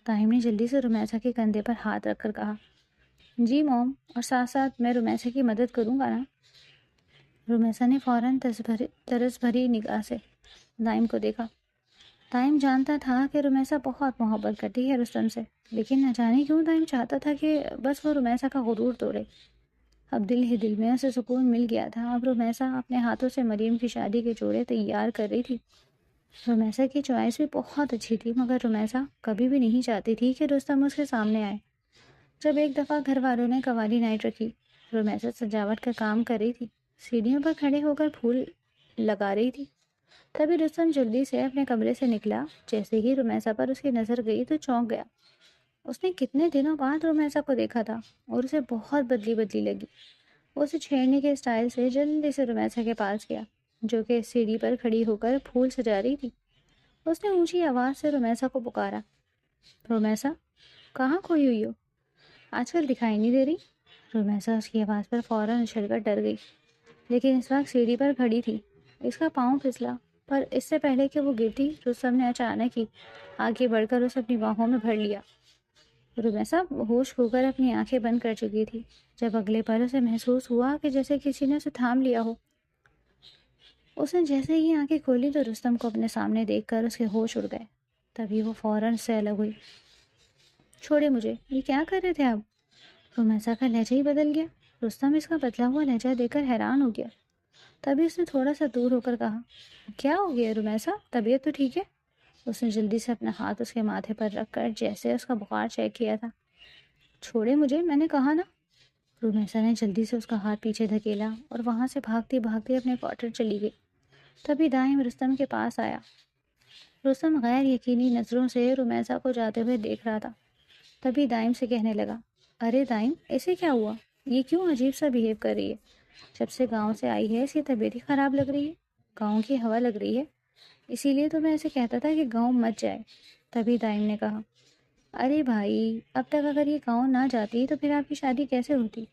دائم نے جلدی سے رومیسا کے کندھے پر ہاتھ رکھ کر کہا، جی موم، اور ساتھ ساتھ میں رومیسا کی مدد کروں گا نا؟ رومیسا نے فوراً ترس بھری نگاہ سے دائم کو دیکھا۔ دائم جانتا تھا کہ رومیسا بہت محبت کرتی ہے رستم سے، لیکن نہ جانے کیوں دائم چاہتا تھا کہ بس وہ رومیسا کا غرور توڑے۔ اب دل ہی دل میں اسے سکون مل گیا تھا۔ اب رومیسا اپنے ہاتھوں سے مریم کی شادی کے جوڑے تیار کر رہی تھی۔ رومیسا کی چوائس بھی بہت اچھی تھی، مگر رومیسا کبھی بھی نہیں چاہتی تھی کہ رستم اس کے سامنے آئے۔ جب ایک دفعہ گھر والوں نے قوالی نائٹ رکھی، رومیسا سجاوٹ کا کام کر رہی تھی، سیڑھیوں پر کھڑے ہو کر پھول لگا رہی تھی۔ تبھی رستم جلدی سے اپنے کمرے سے نکلا۔ جیسے ہی رومیسا پر اس کی نظر گئی تو چونک گیا۔ اس نے کتنے دنوں بعد رومیسا کو دیکھا تھا اور اسے بہت بدلی لگی۔ وہ اسے چھیڑنے کے اسٹائل سے جلدی سے رومیسا کے پاس گیا، جو کہ سیڑھی پر کھڑی ہو کر پھول سجا رہی تھی۔ اس نے اونچی آواز سے رومیسا کو پکارا، رومیسا، کہاں کھوئی ہوئی ہو؟ آج کل دکھائی نہیں دے رہی۔ رومیسا اس کی آواز پر فوراً اچھل کر ڈر گئی، لیکن اس وقت سیڑھی پر کھڑی تھی۔ اس کا پاؤں پھسلا، پر اس سے پہلے کہ وہ گرتی، رستم نے اچانک ہی آگے بڑھ کر اسے اپنی باہوں میں بھر لیا۔ رومیسا ہوش کھو کر اپنی آنکھیں بند کر چکی تھی، جب اگلے پل اسے محسوس ہوا کہ جیسے کسی نے اسے تھام لیا ہو۔ اس نے جیسے ہی آنکھیں کھولی تو رستم کو اپنے سامنے دیکھ کر اس کے ہوش اڑ گئے۔ تبھی وہ فوراً سے الگ ہوئی۔ چھوڑے مجھے، یہ کیا کر رہے تھے آپ؟ رومیسا کا لہجہ ہی بدل گیا۔ رستم اس کا بدلا ہوا لہجہ دیکھ کر حیران ہو گیا۔ تبھی اس نے تھوڑا سا دور ہو کر کہا، کیا ہو گیا رومیسا، طبیعت تو ٹھیک ہے؟ اس نے جلدی سے اپنا ہاتھ اس کے ماتھے پر رکھ کر جیسے اس کا بخار چیک کیا تھا۔ چھوڑے مجھے، میں نے کہا نا۔ رومیسا نے جلدی سے اس کا ہاتھ پیچھے دھکیلا اور وہاں سے بھاگتی بھاگتی اپنے کوارٹر چلی گئی۔ تبھی دائم رستم کے پاس آیا۔ رستم غیر یقینی نظروں سے رومیسا کو جاتے ہوئے دیکھ رہا تھا۔ تبھی دائم سے کہنے لگا، ارے دائم، اسے کیا ہوا؟ یہ کیوں عجیب سا بیہیو کر رہی ہے؟ جب سے گاؤں سے آئی ہے اس کی طبیعت ہی خراب لگ رہی ہے، گاؤں کی ہوا لگ رہی ہے، اسی لیے تو میں اسے کہتا تھا کہ گاؤں مت جائے۔ تبھی دائم نے کہا، ارے بھائی، اب تک اگر یہ گاؤں نہ جاتی تو پھر آپ کی شادی کیسے ہوتی؟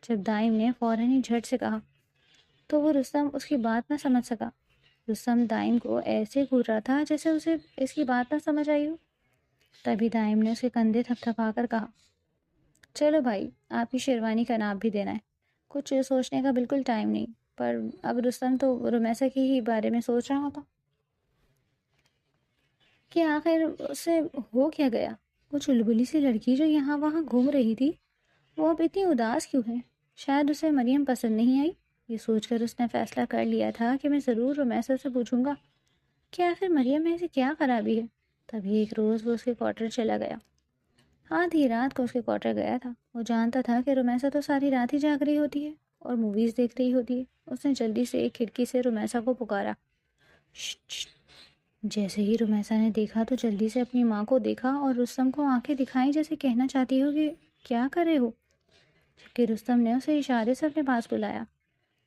جب دائم نے فوراً ہی جھٹ سے کہا تو وہ رستم اس کی بات نہ سمجھ سکا۔ رستم دائم کو ایسے گھور رہا تھا جیسے اسے اس کی بات نہ سمجھ آئی ہو۔ تبھی دائم نے اس کے کندھے تھپ تھپا کر کہا، چلو بھائی، آپ کی شیروانی کا نام بھی دینا ہے، کچھ سوچنے کا بالکل ٹائم نہیں۔ پر اب رستم تو رومیسا کی ہی بارے میں سوچ رہا تھا کہ آخر اس سے ہو کیا گیا۔ وہ چلبلی سی لڑکی جو یہاں وہاں گھوم رہی تھی، وہ اب اتنی اداس کیوں ہے؟ شاید اسے مریم پسند نہیں آئی۔ یہ سوچ کر اس نے فیصلہ کر لیا تھا کہ میں ضرور رومیسا سے پوچھوں گا کہ آخر مریم میں ایسی کیا خرابی ہے۔ تبھی ایک روز وہ اس کے کوارٹر چلا گیا۔ آدھی رات کو اس کے کوارٹر گیا تھا۔ وہ جانتا تھا کہ رمیسا تو ساری رات ہی جاگ رہی ہوتی ہے اور موویز دیکھ رہی ہوتی ہے۔ اس نے جلدی سے ایک کھڑکی سے رمیسا کو پکارا، شش۔ جیسے ہی رمیسا نے دیکھا تو جلدی سے اپنی ماں کو دیکھا اور رستم کو آنکھیں دکھائیں جیسے کہنا چاہتی ہو کہ کیا کر رہے ہو، جبکہ رستم نے اسے اشارے سے اپنے پاس بلایا۔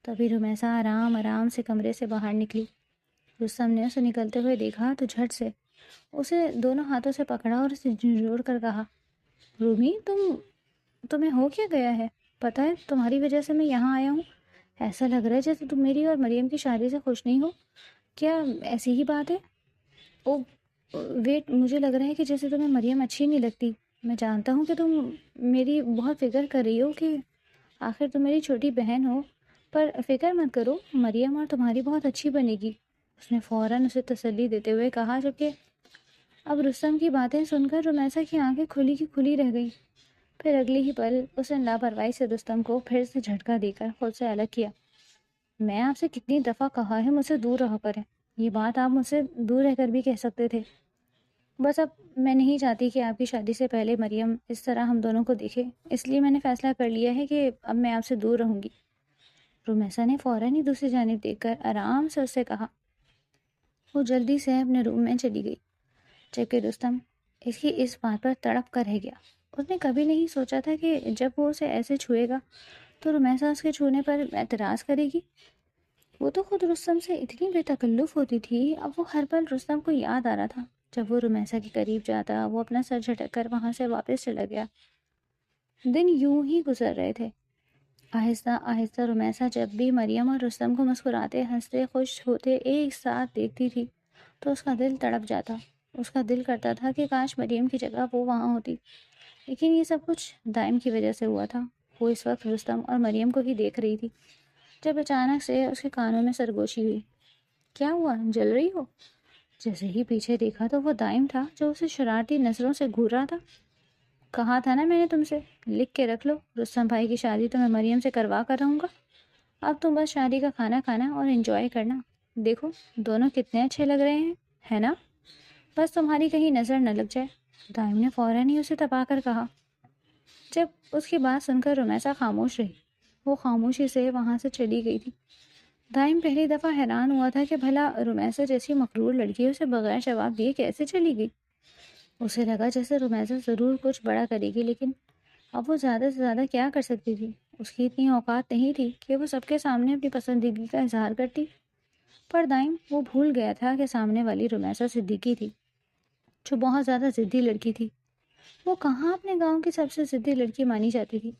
تبھی رمیسا آرام آرام سے کمرے سے باہر نکلی۔ رستم نے اسے نکلتے ہوئے دیکھا تو جھٹ سے اسے دونوں ہاتھوں سے پکڑا اور اسے جھنجھوڑ کر کہا، رومی، تمہیں ہو کیا گیا ہے؟ پتہ ہے تمہاری وجہ سے میں یہاں آیا ہوں۔ ایسا لگ رہا ہے جیسے تم میری اور مریم کی شادی سے خوش نہیں ہو۔ کیا ایسی ہی بات ہے؟ او ویٹ، مجھے لگ رہا ہے کہ جیسے تمہیں مریم اچھی نہیں لگتی۔ میں جانتا ہوں کہ تم میری بہت فکر کر رہی ہو کہ آخر تم میری چھوٹی بہن ہو، پر فکر مت کرو، مریم اور تمہاری بہت اچھی بنے گی۔ اس نے فوراً اسے تسلی دیتے ہوئے کہا، جبکہ اب رستم کی باتیں سن کر رمیسا کی آنکھیں کھلی کی کھلی رہ گئی۔ پھر اگلی ہی پل اس نے لاپرواہی سے رستم کو پھر سے جھٹکا دے کر خود سے الگ کیا۔ میں آپ سے کتنی دفعہ کہا ہے مجھ سے دور رہا کریں، یہ بات آپ مجھ سے دور رہ کر بھی کہہ سکتے تھے۔ بس اب میں نہیں چاہتی کہ آپ کی شادی سے پہلے مریم اس طرح ہم دونوں کو دیکھے، اس لیے میں نے فیصلہ کر لیا ہے کہ اب میں آپ سے دور رہوں گی۔ رمیسا نے فوراً ہی دوسری جانب دیکھ کر آرام سے اس سے کہا۔ وہ جلدی سے اپنے روم میں چلی گئی، جبکہ رستم اس کی اس بات پر تڑپ کر رہ گیا۔ اس نے کبھی نہیں سوچا تھا کہ جب وہ اسے ایسے چھوئے گا تو رمیسا اس کے چھونے پر اعتراض کرے گی۔ وہ تو خود رستم سے اتنی بے تکلف ہوتی تھی، اب وہ ہر پل رستم کو یاد آ رہا تھا۔ جب وہ رمیسا کے قریب جاتا وہ اپنا سر جھٹک کر وہاں سے واپس چلا گیا۔ دن یوں ہی گزر رہے تھے۔ آہستہ آہستہ رمیسا جب بھی مریم اور رستم کو مسکراتے ہنستے خوش ہوتے ایک ساتھ دیکھتی تھی تو اس کا دل تڑپ جاتا۔ اس کا دل کرتا تھا کہ کاش مریم کی جگہ وہ وہاں ہوتی، لیکن یہ سب کچھ دائم کی وجہ سے ہوا تھا۔ وہ اس وقت رستم اور مریم کو ہی دیکھ رہی تھی جب اچانک سے اس کے کانوں میں سرگوشی ہوئی۔ کیا ہوا، جل رہی ہو؟ جیسے ہی پیچھے دیکھا تو وہ دائم تھا جو اسے شرارتی نظروں سے گھور رہا تھا۔ کہا تھا نا میں نے تم سے، لکھ کے رکھ لو، رستم بھائی کی شادی تو میں مریم سے کروا کر رہوں گا۔ اب تم بس شادی کا کھانا کھانا اور انجوائے کرنا۔ دیکھو دونوں کتنے اچھے لگ رہے ہیں، ہے نا؟ بس تمہاری کہیں نظر نہ لگ جائے۔ دائم نے فوراً ہی اسے تپا کر کہا۔ جب اس کی بات سن کر رمیسا خاموش رہی، وہ خاموشی سے وہاں سے چلی گئی تھی۔ دائم پہلی دفعہ حیران ہوا تھا کہ بھلا رمیسا جیسی مغرور لڑکی اسے بغیر جواب دیے کیسے چلی گئی۔ اسے لگا جیسے رمیسا ضرور کچھ بڑا کرے گی، لیکن اب وہ زیادہ سے زیادہ کیا کر سکتی تھی؟ اس کی اتنی اوقات نہیں تھی کہ وہ سب کے سامنے اپنی پسندیدگی کا اظہار کرتی۔ پر دائم وہ بھول گیا تھا کہ سامنے والی رمیسا صدیقی تھی، جو بہت زیادہ ضدی لڑکی تھی۔ وہ کہاں اپنے گاؤں کی سب سے ضدی لڑکی مانی جاتی تھی۔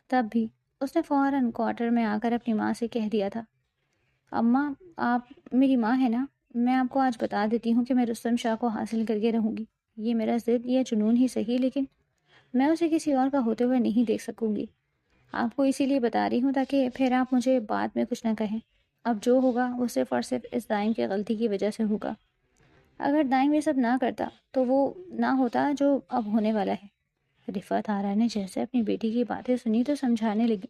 تب بھی اس نے فوراً کوارٹر میں آ کر اپنی ماں سے کہہ دیا تھا، اماں آپ میری ماں ہے نا، میں آپ کو آج بتا دیتی ہوں کہ میں رستم شاہ کو حاصل کر کے رہوں گی۔ یہ میرا ضد یا جنون ہی صحیح، لیکن میں اسے کسی اور کا ہوتے ہوئے نہیں دیکھ سکوں گی۔ آپ کو اسی لیے بتا رہی ہوں تاکہ پھر آپ مجھے بعد میں کچھ نہ کہیں۔ اب جو ہوگا وہ صرف اور صرف اس دائم کی غلطی کی وجہ سے ہوگا۔ اگر دائم یہ سب نہ کرتا تو وہ نہ ہوتا جو اب ہونے والا ہے۔ رفعت آرا نے جیسے اپنی بیٹی کی باتیں سنی تو سمجھانے لگی،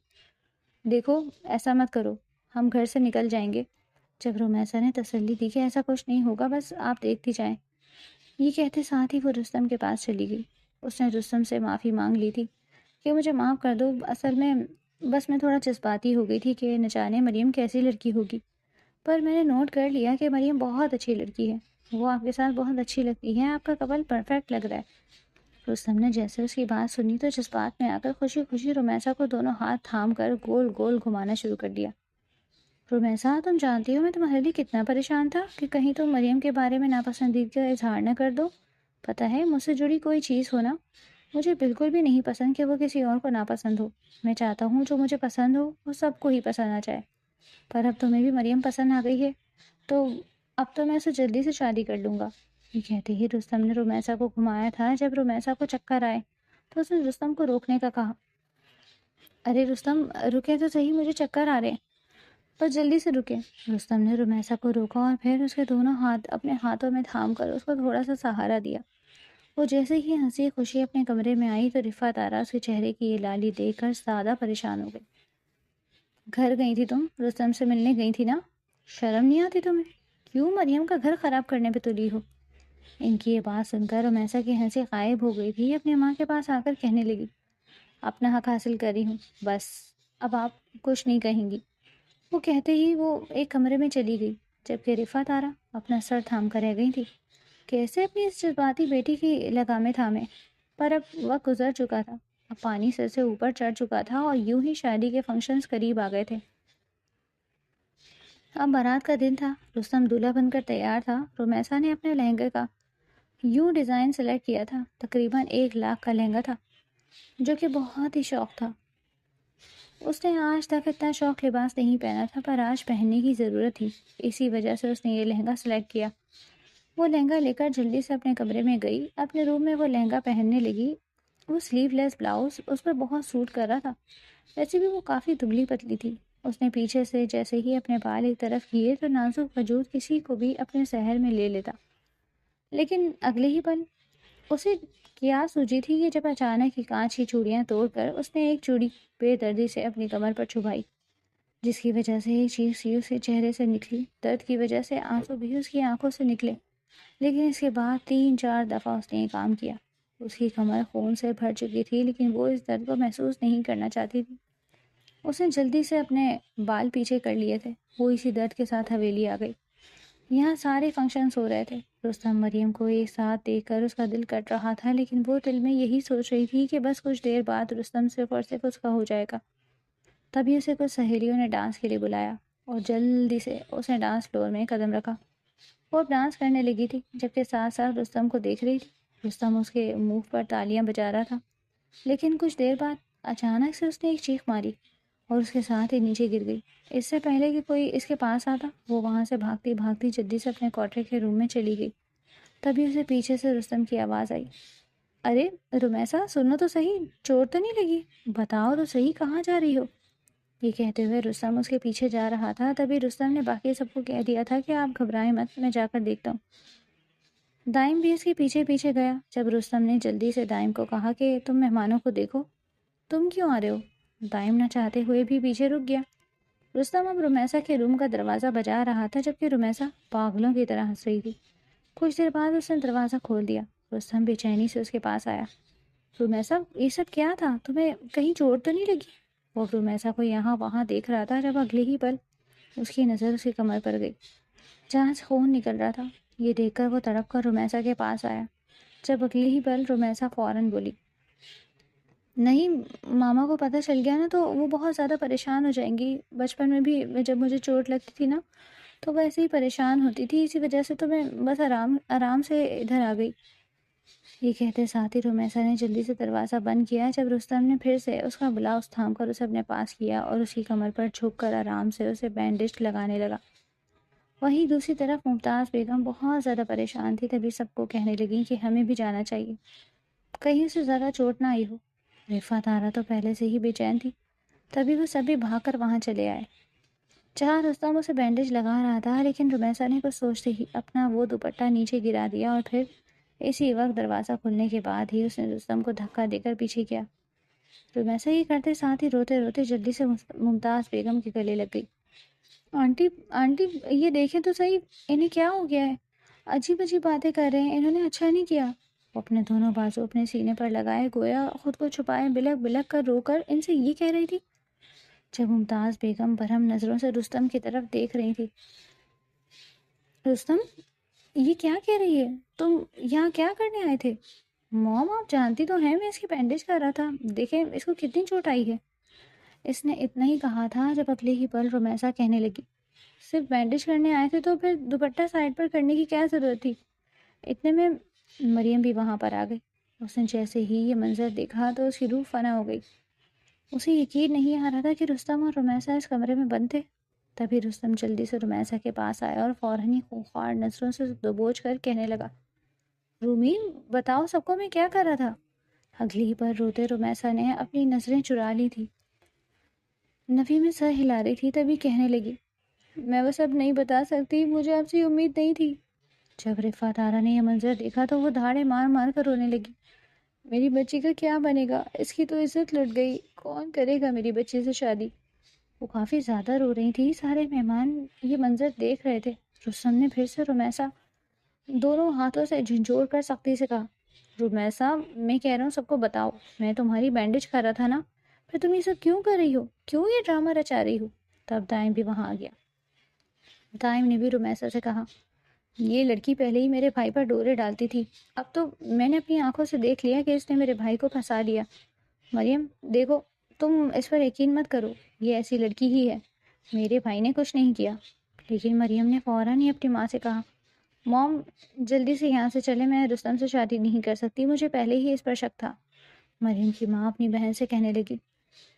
دیکھو ایسا مت کرو، ہم گھر سے نکل جائیں گے۔ جب رمیسا نے تسلی دی کہ ایسا کچھ نہیں ہوگا، بس آپ دیکھتی جائیں، یہ کہتے ساتھ ہی وہ رستم کے پاس چلی گئی۔ اس نے رستم سے معافی مانگ لی تھی کہ مجھے معاف کر دو، اصل میں بس میں تھوڑا جذباتی ہو گئی تھی کہ نہ جانے مریم کیسی لڑکی ہوگی، پر میں نے نوٹ کر لیا کہ مریم بہت اچھی لڑکی ہے، وہ آپ کے ساتھ بہت اچھی لگتی ہے، آپ کا کپل پرفیکٹ لگ رہا ہے۔ رستم نے جیسے اس کی بات سنی تو جذبات میں آ کر خوشی خوشی رمیسا کو دونوں ہاتھ تھام کر گول گول گھمانا شروع کر دیا۔ رمیسا، تم جانتی ہو میں تمہارے لیے کتنا پریشان تھا کہ کہیں تم مریم کے بارے میں ناپسندیدگی کا اظہار نہ کر دو۔ پتہ ہے مجھ سے جڑی کوئی چیز ہو نا، مجھے بالکل بھی نہیں پسند کہ وہ کسی اور کو ناپسند ہو۔ میں چاہتا ہوں جو مجھے پسند ہو وہ سب کو ہی پسند آ جائے، پر اب تمہیں بھی مریم پسند آ گئی ہے تو اب تو میں اسے جلدی سے شادی کر لوں گا۔ یہ کہتے ہی رستم نے رمیسا کو گھمایا تھا۔ جب رمیسا کو چکر آئے تو اس نے رستم کو روکنے کا کہا، ارے رستم رکے تو صحیح، مجھے چکر آ رہے ہیں، پر جلدی سے رکے۔ رستم نے رمیسا کو روکا اور پھر اس کے دونوں ہاتھ اپنے ہاتھوں میں تھام کر اس کو تھوڑا سا سہارا دیا۔ وہ جیسے ہی ہنسی خوشی اپنے کمرے میں آئی تو رفعت آرا اس کے چہرے کی یہ لالی دیکھ کر زیادہ پریشان ہو گئی۔ گھر گئی تھی تم، رستم سے ملنے گئی تھی نا، شرم نہیں آتی تمہیں؟ کیوں مریم کا گھر خراب کرنے پہ تلی ہو؟ ان کی یہ بات سن کر رمیسا کی ہنسی غائب ہو گئی تھی۔ اپنی ماں کے پاس آ کر کہنے لگی، اپنا حق حاصل کر رہی ہوں، بس اب آپ کچھ نہیں کہیں گی۔ وہ کہتے ہی وہ ایک کمرے میں چلی گئی، جبکہ رفعت آرا اپنا سر تھام کر رہ گئی تھی۔ کیسے اپنی اس جذباتی بیٹی کی لگامیں تھامے؟ پر اب وقت گزر چکا تھا، اب پانی سر سے اوپر چڑھ چکا تھا اور یوں ہی شادی کے فنکشنز قریب آ گئے تھے۔ اب بارات کا دن تھا، رستم دولہا بن کر تیار تھا۔ رمیسا نے اپنے لہنگے کا یوں ڈیزائن سلیکٹ کیا تھا، تقریباً 1 لاکھ کا لہنگا تھا، جو کہ بہت ہی شوق تھا۔ اس نے آج تک اتنا شوق لباس نہیں پہنا تھا، پر آج پہننے کی ضرورت تھی، اسی وجہ سے اس نے یہ لہنگا سلیکٹ کیا۔ وہ لہنگا لے کر جلدی سے اپنے کمرے میں گئی، اپنے روم میں وہ لہنگا پہننے لگی۔ وہ سلیو لیس بلاؤز اس پر بہت سوٹ کر رہا تھا، ویسے بھی وہ کافی دبلی پتلی تھی۔ اس نے پیچھے سے جیسے ہی اپنے بال ایک طرف کیے تو نازک وجود کسی کو بھی اپنے سحر میں لے لیتا، لیکن اگلے ہی پل اسے کیا سوجی تھی کہ جب اچانک کی کانچ کی چوڑیاں توڑ کر اس نے ایک چوڑی بے دردی سے اپنی کمر پر چھپائی، جس کی وجہ سے ایک چیخ سی اس کے چہرے سے نکلی۔ درد کی وجہ سے آنسو بھی اس کی آنکھوں سے نکلے، لیکن اس کے بعد 3-4 دفعہ اس نے یہ کام کیا۔ اس کی کمر خون سے بھر چکی تھی، لیکن وہ اس درد کو محسوس نہیں کرنا چاہتی تھی۔ اس نے جلدی سے اپنے بال پیچھے کر لیے تھے۔ وہ اسی درد کے ساتھ حویلی آ گئی۔ یہاں سارے فنکشنز ہو رہے تھے۔ رستم مریم کو ایک ساتھ دیکھ کر اس کا دل کٹ رہا تھا، لیکن وہ دل میں یہی سوچ رہی تھی کہ بس کچھ دیر بعد رستم صرف اور صرف اس کا ہو جائے گا۔ تبھی اسے کچھ سہیلیوں نے ڈانس کے لیے بلایا اور جلدی سے اس نے ڈانس فلور میں قدم رکھا۔ وہ اب ڈانس کرنے لگی تھی، جبکہ ساتھ ساتھ رستم کو دیکھ رہی تھی۔ رستم اس کے منہ پر تالیاں بجا رہا تھا، لیکن کچھ دیر بعد اچانک سے اس نے ایک چیخ ماری اور اس کے ساتھ ہی نیچے گر گئی۔ اس سے پہلے کہ کوئی اس کے پاس آتا، وہ وہاں سے بھاگتی بھاگتی جلدی سے اپنے کوٹرے کے روم میں چلی گئی۔ تبھی اسے پیچھے سے رستم کی آواز آئی، ارے رمیسا، سنو تو صحیح، چوٹ تو نہیں لگی؟ بتاؤ تو صحیح، کہاں جا رہی ہو؟ یہ کہتے ہوئے رستم اس کے پیچھے جا رہا تھا۔ تبھی رستم نے باقی سب کو کہہ دیا تھا کہ آپ گھبرائیں مت، میں جا کر دیکھتا ہوں۔ دائم بھی اس کے پیچھے پیچھے گیا۔ جب رستم نے جلدی سے دائم کو کہا کہ تم مہمانوں کو دیکھو، تم کیوں آ رہے ہو؟ دائم نہ چاہتے ہوئے بھی پیچھے رک گیا۔ رستم اب رمیسا کے روم کا دروازہ بجا رہا تھا، جبکہ رمیسا پاگلوں کی طرح ہنس رہی تھی۔ کچھ دیر بعد اس نے دروازہ کھول دیا۔ رستم بے چینی سے اس کے پاس آیا۔ رمیسا، یہ سب کیا تھا؟ تمہیں کہیں چوٹ تو نہیں لگی؟ وہ رمیسا کو یہاں وہاں دیکھ رہا تھا، جب اگلے ہی پل اس کی نظر اس کی کمر پر گئی، جہاں سے خون نکل رہا تھا۔ یہ دیکھ کر وہ تڑپ کر رمیسا کے پاس آیا، جب اگلے ہی پل رمیسا فوراً بولی، نہیں، ماما کو پتہ چل گیا نا تو وہ بہت زیادہ پریشان ہو جائیں گی۔ بچپن میں بھی جب مجھے چوٹ لگتی تھی نا تو وہ ایسے ہی پریشان ہوتی تھی، اسی وجہ سے تو میں بس آرام سے ادھر آ گئی۔ یہ کہتے ساتھ ہی رمیسا نے جلدی سے دروازہ بند کیا، جب رستم نے پھر سے اس کا بلاؤز تھام کر اسے اپنے پاس کیا اور اس کی کمر پر جھک کر آرام سے اسے بینڈیج لگانے لگا۔ وہیں دوسری طرف ممتاز بیگم بہت زیادہ پریشان تھی۔ تبھی سب کو کہنے لگی کہ ہمیں بھی جانا چاہیے، کہیں اسے زیادہ چوٹ نہ آئی ہو۔ رفعت آرا تو پہلے سے ہی بے چین تھی۔ تبھی وہ سبھی بھاگ کر وہاں چلے آئے، جہاں رستم اسے بینڈیج لگا رہا تھا، لیکن رمیسا نے کچھ سوچتے ہی اپنا وہ دوپٹہ نیچے گرا دیا اور پھر اسی وقت دروازہ کھلنے کے بعد ہی اس نے رستم کو دھکا دے کر پیچھے کیا۔ رمیسا یہ کرتے ساتھ ہی روتے روتے جلدی سے ممتاز بیگم کے گلے لگ گئی۔ آنٹی، آنٹی، یہ دیکھیں تو صحیح، انہیں کیا ہو گیا ہے؟ عجیب عجیب باتیں کر رہے ہیں، انہوں نے اچھا نہیں کیا۔ وہ اپنے دونوں بازو اپنے سینے پر لگائے، گویا خود کو چھپائے، بلک بلک کر رو کر ان سے یہ کہہ رہی تھی، جب ممتاز بیگم برہم نظروں سے رستم کی طرف دیکھ رہی تھی۔ رستم، یہ کیا کہہ رہی ہے؟ تم یہاں کیا کرنے آئے تھے؟ موم، آپ جانتی تو ہیں میں اس کی بینڈیج کر رہا تھا، دیکھیں اس کو کتنی چوٹ آئی ہے۔ اس نے اتنا ہی کہا تھا جب اگلے ہی پل رمیسا کہنے لگی، صرف بینڈیج کرنے آئے تھے تو پھر دوپٹہ سائڈ پر کرنے کی کیا ضرورت تھی؟ اتنے میں مریم بھی وہاں پر آ گئی۔ اس نے جیسے ہی یہ منظر دیکھا تو اس کی روح فنا ہو گئی۔ اسے یقین نہیں آ رہا تھا کہ رستم اور رمیسا اس کمرے میں بند تھے۔ تبھی رستم جلدی سے رمیسا کے پاس آیا اور فوراً ہی خونخوار نظروں سے دبوچ کر کہنے لگا، رومی، بتاؤ سب کو میں کیا کر رہا تھا؟ اگلی ہی پر روتے رمیسا نے اپنی نظریں چرا لی تھی، نفی میں سر ہلا رہی تھی۔ تبھی کہنے لگی، میں وہ سب نہیں بتا سکتی، مجھے آپ سے امید نہیں تھی۔ جب رفعت آرا نے یہ منظر دیکھا تو وہ دھاڑے مار مار کر رونے لگی، میری بچی کا کیا بنے گا؟ اس کی تو عزت لٹ گئی، کون کرے گا میری بچی سے شادی؟ وہ کافی زیادہ رو رہی تھی۔ سارے مہمان یہ منظر دیکھ رہے تھے۔ رستم نے پھر سے رمیسا دونوں ہاتھوں سے جھنجھوڑ کر سختی سے کہا، رومیسا میں کہہ رہا ہوں سب کو بتاؤ، میں تمہاری بینڈیج کر رہا تھا نا، پھر تم یہ سب کیوں کر رہی ہو، کیوں یہ ڈرامہ رچا رہی ہو؟ تب دائم بھی وہاں آ گیا۔ دائم نے بھی رومیسا سے کہا، یہ لڑکی پہلے ہی میرے بھائی پر ڈورے ڈالتی تھی، اب تو میں نے اپنی آنکھوں سے دیکھ لیا کہ اس نے میرے بھائی کو پھنسا لیا۔ مریم دیکھو، تم اس پر یقین مت کرو، یہ ایسی لڑکی ہی ہے، میرے بھائی نے کچھ نہیں کیا۔ لیکن مریم نے فوراً ہی اپنی ماں سے کہا، موم جلدی سے یہاں سے چلے، میں رستم سے شادی نہیں کر سکتی، مجھے پہلے ہی اس پر شک تھا۔ مریم کی ماں اپنی بہن سے کہنے لگی،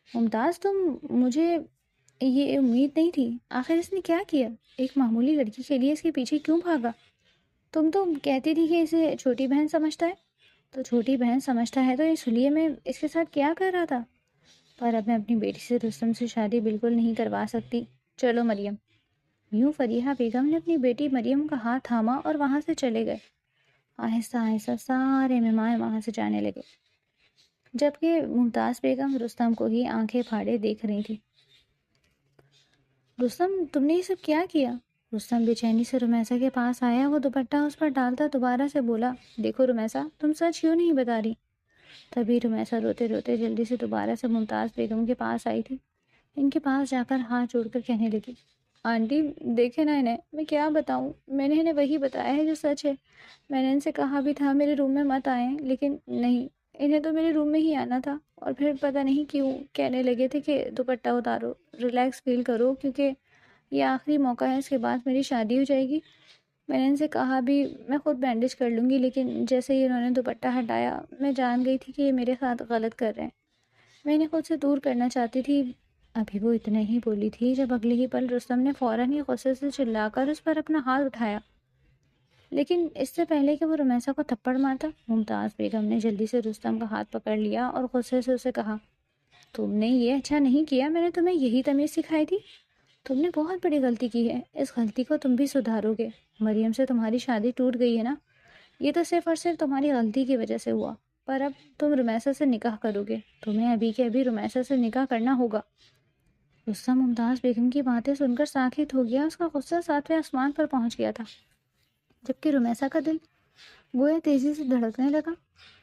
ممتاز مجھے یہ امید نہیں تھی، آخر اس نے کیا کیا، ایک معمولی لڑکی کے لیے اس کے پیچھے کیوں بھاگا؟ تم تو کہتی تھی کہ اسے چھوٹی بہن سمجھتا ہے، تو چھوٹی بہن سمجھتا ہے تو اس لیے میں اس کے ساتھ کیا کر رہا تھا، پر اب میں اپنی بیٹی سے رستم سے شادی بالکل نہیں کروا سکتی، چلو مریم۔ یوں فریحہ بیگم نے اپنی بیٹی مریم کا ہاتھ تھاما اور وہاں سے چلے گئے۔ آہستہ آہستہ سارے مہمان وہاں سے جانے لگے، جبکہ ممتاز بیگم رستم کو ہی آنکھیں پھاڑے دیکھ رہی تھی۔ رستم تم نے یہ سب کیا کیا؟ رستم بے چینی سے رومیسا کے پاس آیا، وہ دوپٹہ اس پر ڈالتا دوبارہ سے بولا، دیکھو رومیسا تم سچ کیوں نہیں بتا رہی؟ تبھی رومیسا روتے روتے جلدی سے دوبارہ سے ممتاز بیگم کے پاس آئی تھی، ان کے پاس جا کر ہاتھ جوڑ کر کہنے لگی، آنٹی دیکھے نا انہیں، میں کیا بتاؤں، میں نے انہیں وہی بتایا ہے جو سچ ہے، میں نے ان سے کہا بھی تھا میرے روم میں مت آئیں، لیکن نہیں، انہیں تو میرے روم میں ہی آنا تھا، اور پھر پتہ نہیں کیوں کہنے لگے تھے کہ دوپٹہ اتارو، ریلیکس فیل کرو، کیونکہ یہ آخری موقع ہے، اس کے بعد میری شادی ہو جائے گی۔ میں نے ان سے کہا بھی میں خود بینڈیج کر لوں گی، لیکن جیسے ہی انہوں نے دوپٹہ ہٹایا میں جان گئی تھی کہ یہ میرے ساتھ غلط کر رہے ہیں، میں انہیں خود سے دور کرنا چاہتی تھی۔ ابھی وہ اتنا ہی بولی تھی جب اگلے ہی پل رستم نے فوراً ہی غصے سے چلا کر اس پر اپنا ہاتھ اٹھایا، لیکن اس سے پہلے کہ وہ رومیسا کو تھپڑ مارتا، ممتاز بیگم نے جلدی سے رستم کا ہاتھ پکڑ لیا اور غصے سے اسے کہا، تم نے یہ اچھا نہیں کیا، میں نے تمہیں یہی تمیز سکھائی تھی، تم نے بہت بڑی غلطی کی ہے، اس غلطی کو تم بھی سدھارو گے، مریم سے تمہاری شادی ٹوٹ گئی ہے نا، یہ تو صرف اور صرف تمہاری غلطی کی وجہ سے ہوا، پر اب تم رومیسا سے نکاح کرو گے، تمہیں ابھی کے ابھی رومیسا سے نکاح کرنا ہوگا۔ رستم ممتاز بیگم کی باتیں سن کر ساکت ہو گیا، اس کا غصہ ساتویں آسمان پر پہنچ گیا تھا، جبکہ رومیسا کا دل گویا تیزی سے دھڑکنے لگا،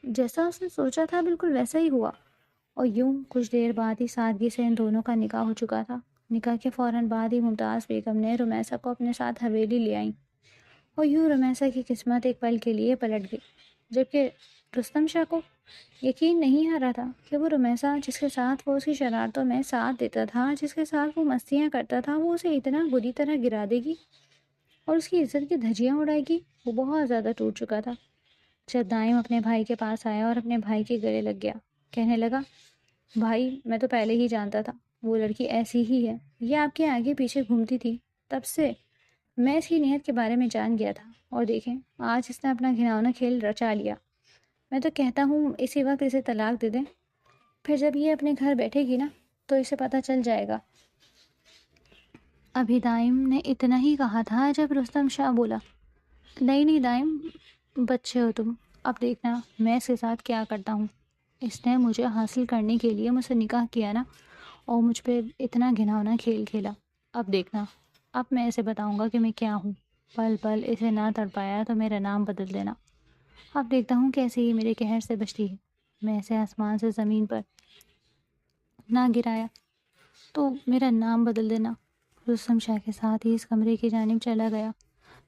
جیسا اس نے سوچا تھا بالکل ویسا ہی ہوا، اور یوں کچھ دیر بعد ہی سادگی سے ان دونوں کا نکاح ہو چکا تھا۔ نکاح کے فوراً بعد ہی ممتاز بیگم نے رومیسا کو اپنے ساتھ حویلی لے آئیں، اور یوں رومیسا کی قسمت ایک پل کے لیے پلٹ گئی، جبکہ رستم شاہ کو یقین نہیں آ رہا تھا کہ وہ رومیسا جس کے ساتھ وہ اس کی شرارتوں میں ساتھ دیتا تھا، جس کے ساتھ وہ مستیاں کرتا تھا، وہ اسے اتنا بری طرح گرا دے گی اور اس کی عزت کی دھجیاں اڑائے گی۔ وہ بہت زیادہ ٹوٹ چکا تھا۔ جب دائم اپنے بھائی کے پاس آیا اور اپنے بھائی کے گلے لگ گیا، کہنے لگا، بھائی میں تو پہلے ہی جانتا تھا وہ لڑکی ایسی ہی ہے، یہ آپ کے آگے پیچھے گھومتی تھی، تب سے میں اس کی نیت کے بارے میں جان گیا تھا، اور دیکھیں آج اس نے اپنا گھناؤنا کھیل رچا لیا۔ میں تو کہتا ہوں اسی وقت اسے طلاق دے دیں، پھر جب یہ اپنے گھر بیٹھے گی نا تو اسے پتہ چل جائے گا۔ ابھی دائم نے اتنا ہی کہا تھا جب رستم شاہ بولا، نہیں نہیں دائم، بچے ہو تم، اب دیکھنا میں اس کے ساتھ کیا کرتا ہوں، اس نے مجھے حاصل کرنے کے لیے مجھ سے نکاح کیا نا، اور مجھ پہ اتنا گھناؤنا کھیل کھیلا، اب دیکھنا اب میں اسے بتاؤں گا کہ میں کیا ہوں، پل پل اسے نہ تڑپایا تو میرا نام بدل دینا، اب دیکھتا ہوں کیسے ہی میرے قہر سے بچتی ہے، میں اسے آسمان سے زمین پر نہ گرایا تو میرا نام بدل دینا۔ رستم شاہ کے ساتھ ہی اس کمرے کی جانب چلا گیا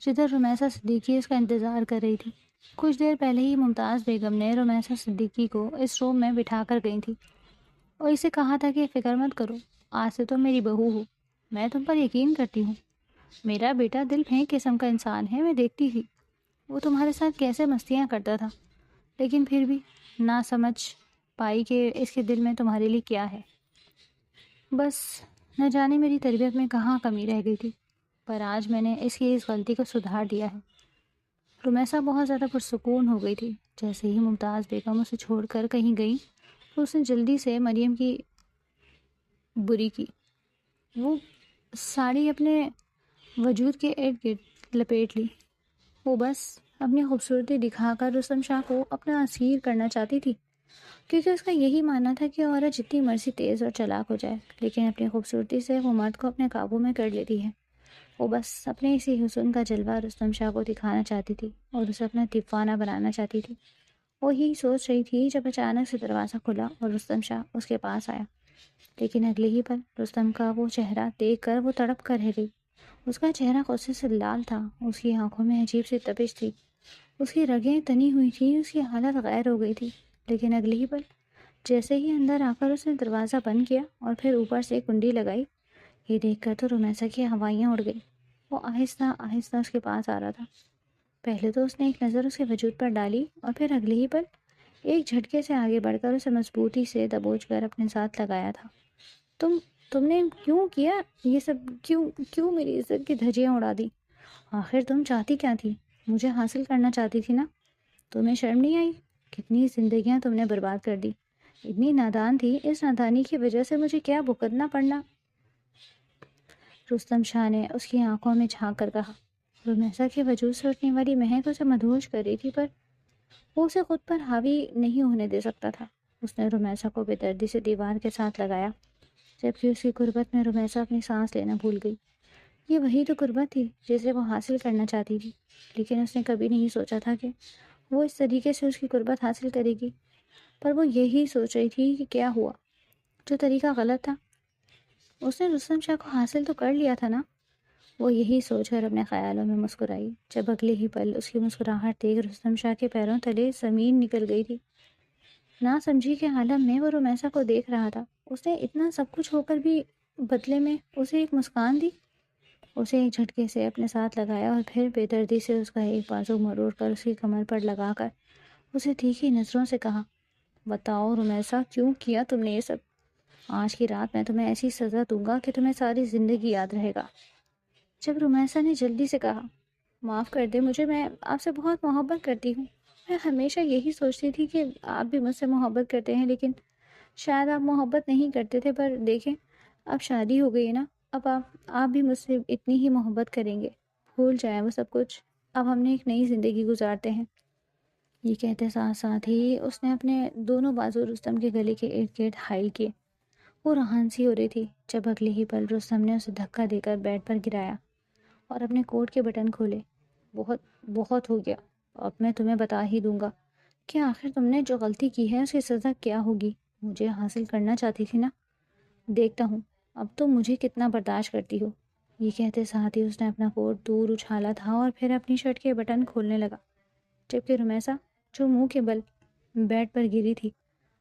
جدھر رومیسا صدیقی اس کا انتظار کر رہی تھی۔ کچھ دیر پہلے ہی ممتاز بیگم نے رومیسا صدیقی کو اس روم میں بٹھا کر گئی تھی اور اسے کہا تھا کہ فکر مت کرو، آج سے تم میری بہو ہو، میں تم پر یقین کرتی ہوں، میرا بیٹا دل پھینک قسم کا انسان ہے، میں دیکھتی تھی وہ تمہارے ساتھ کیسے مستیاں کرتا تھا، لیکن پھر بھی نہ سمجھ پائی کہ اس کے دل میں تمہارے لیے کیا ہے، بس نہ جانے میری تربیت میں کہاں کمی رہ گئی تھی، پر آج میں نے اس کی اس غلطی کو سدھار دیا ہے۔ رومیسا بہت زیادہ پرسکون ہو گئی تھی۔ جیسے ہی ممتاز بیگم اسے چھوڑ کر کہیں گئی تو اس نے جلدی سے مریم کی بری کی، وہ ساڑی اپنے وجود کے ارد گرد لپیٹ لی، وہ بس اپنی خوبصورتی دکھا کر رستم شاہ کو اپنا اسیر کرنا چاہتی تھی، کیونکہ اس کا یہی ماننا تھا کہ عورت جتنی مرضی تیز اور چالاک ہو جائے لیکن اپنی خوبصورتی سے وہ مرد کو اپنے قابو میں کر لیتی ہے۔ وہ بس اپنے اسی حسن کا جلوہ رستم شاہ کو دکھانا چاہتی تھی اور اسے اپنا دیوانہ بنانا چاہتی تھی۔ وہ یہی سوچ رہی تھی جب اچانک سے دروازہ کھلا اور رستم شاہ اس کے پاس آیا، لیکن اگلے ہی پل رستم کا وہ چہرہ دیکھ کر وہ تڑپ کر رہ گئی۔ اس کا چہرہ غصے سے لال تھا، اس کی آنکھوں میں عجیب سی تپش تھی، اس کی رگیں تنی ہوئی تھی، اس کی حالت غیر ہو گئی تھی۔ لیکن اگلے ہی پل جیسے ہی اندر آ کر اس نے دروازہ بند کیا اور پھر اوپر سے کنڈی لگائی، یہ دیکھ کر تو رومیسا کی ہوائیاں اڑ گئی۔ وہ آہستہ آہستہ اس کے پاس آ رہا تھا۔ پہلے تو اس نے ایک نظر اس کے وجود پر ڈالی اور پھر اگلے ہی پل ایک جھٹکے سے آگے بڑھ کر اسے مضبوطی سے دبوچ کر اپنے ساتھ لگایا تھا۔ تم نے کیوں کیا یہ سب؟ کیوں میری عزت کی دھجیاں اڑا دی؟ آخر تم چاہتی کیا تھی؟ مجھے حاصل کرنا چاہتی تھی نا؟ تمہیں شرم نہیں آئی؟ کتنی زندگیاں تم نے برباد کر دی۔ اتنی نادان تھی، اس نادانی کی وجہ سے مجھے کیا بھگتنا پڑنا؟ رستم شاہ نے اس کی آنکھوں میں جھانک کر کہا۔ رومیسا کے وجود سے اٹھنے والی مہک اسے مدہوش کر رہی تھی، پر وہ اسے خود پر حاوی نہیں ہونے دے سکتا تھا۔ اس نے رومیسا کو بے دردی سے دیوار کے ساتھ لگایا، جبکہ اس کی قربت میں رومیسا اپنی سانس لینا بھول گئی۔ یہ وہی تو قربت تھی جسے وہ حاصل کرنا چاہتی تھی، لیکن اس نے کبھی نہیں سوچا تھا کہ وہ اس طریقے سے اس کی قربت حاصل کرے گی۔ پر وہ یہی سوچ رہی تھی کہ کیا ہوا؟ جو طریقہ غلط تھا، اس نے رستم شاہ کو حاصل تو کر لیا تھا نا؟ وہ یہی سوچ کر اپنے خیالوں میں مسکرائی، جب اگلے ہی پل اس کی مسکراہٹ دیکھ رستم شاہ کے پیروں تلے زمین نکل گئی تھی۔ نہ سمجھی کے عالم میں وہ رومیسا کو دیکھ رہا تھا۔ اس نے اتنا سب کچھ ہو کر بھی بدلے میں اسے ایک مسکان دی، اسے ایک جھٹکے سے اپنے ساتھ لگایا اور پھر بے دردی سے اس کا ایک بازو مروڑ کر اس کی کمر پر لگا کر اسے تیکھی نظروں سے کہا، بتاؤ رومیسا، کیوں کیا تم نے یہ سب؟ آج کی رات میں تمہیں ایسی سزا دوں گا کہ تمہیں ساری زندگی یاد رہے گا۔ جب رومیسا نے جلدی سے کہا، معاف کر دے مجھے، میں آپ سے بہت محبت کرتی ہوں۔ میں ہمیشہ یہی سوچتی تھی کہ آپ بھی مجھ سے محبت کرتے ہیں، لیکن شاید آپ محبت نہیں کرتے تھے، پر دیکھیں اب شادی ہو گئی نا، اب آپ بھی مجھ سے اتنی ہی محبت کریں گے۔ بھول جائیں وہ سب کچھ، اب ہم نے ایک نئی زندگی گزارتے ہیں۔ یہ کہتے ساتھ ساتھ ہی اس نے اپنے دونوں بازو رستم کے گلے کے ارد گرد حائل کیے۔ وہ رہان سی ہو رہی تھی جب اگلے ہی پل رستم نے اسے دھکا دے کر بیڈ پر گرایا اور اپنے کوٹ کے بٹن کھولے۔ بہت بہت ہو گیا، اب میں تمہیں بتا ہی دوں گا کہ آخر تم نے جو غلطی کی ہے اس کی سزا کیا ہوگی۔ مجھے حاصل کرنا چاہتی تھی نا؟ دیکھتا ہوں اب تم مجھے کتنا برداشت کرتی ہو۔ یہ کہتے ساتھ ہی اس نے اپنا کوٹ دور اچھالا تھا اور پھر اپنی شرٹ کے بٹن کھولنے لگا، جبکہ رومیسا جو منہ کے بل بیڈ پر گری تھی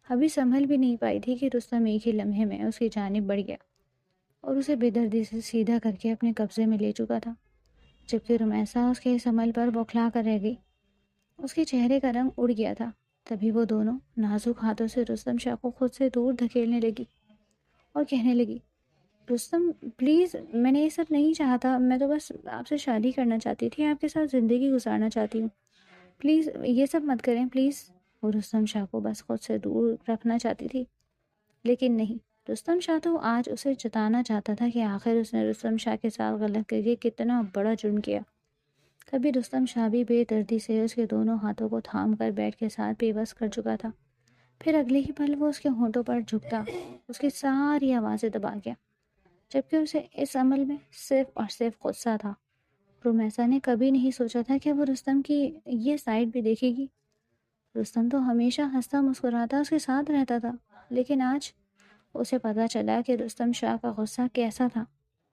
ابھی سنبھل بھی نہیں پائی تھی کہ رستم ایک ہی لمحے میں اس کی جانب بڑھ گیا اور اسے بے دردی سے سیدھا کر کے اپنے قبضے میں لے چکا تھا، جبکہ رومیسا اس کے اس عمل پر بوکھلا کر رہ گئی۔ اس کے چہرے کا رنگ اڑ گیا تھا۔ تبھی وہ دونوں نازک ہاتھوں سے رستم شاہ کو خود سے دور دھکیلنے لگی اور کہنے لگی، رستم پلیز، میں نے یہ سب نہیں چاہا تھا، میں تو بس آپ سے شادی کرنا چاہتی تھی، آپ کے ساتھ زندگی گزارنا چاہتی ہوں، پلیز یہ سب مت کریں پلیز۔ وہ رستم شاہ کو بس خود سے دور رکھنا چاہتی تھی، لیکن نہیں، رستم شاہ تو آج اسے جتانا چاہتا تھا کہ آخر اس نے رستم شاہ کے ساتھ غلط کر کے کتنا بڑا جرم کیا۔ کبھی رستم شاہ بھی بے دردی سے اس کے دونوں ہاتھوں کو تھام کر بیڈ کے ساتھ بے بس کر چکا تھا، پھر اگلے ہی پل وہ اس کے ہونٹوں پر جھکتا، اس کی ساری آوازیں دبا گیا، جبکہ اسے اس عمل میں صرف اور صرف غصہ تھا۔ رومیسا نے کبھی نہیں سوچا تھا کہ وہ رستم کی یہ سائڈ بھی دیکھے گی۔ رستم تو ہمیشہ ہنستا مسکراتا اس کے ساتھ رہتا تھا، لیکن آج اسے پتا چلا کہ رستم شاہ کا غصہ کیسا تھا۔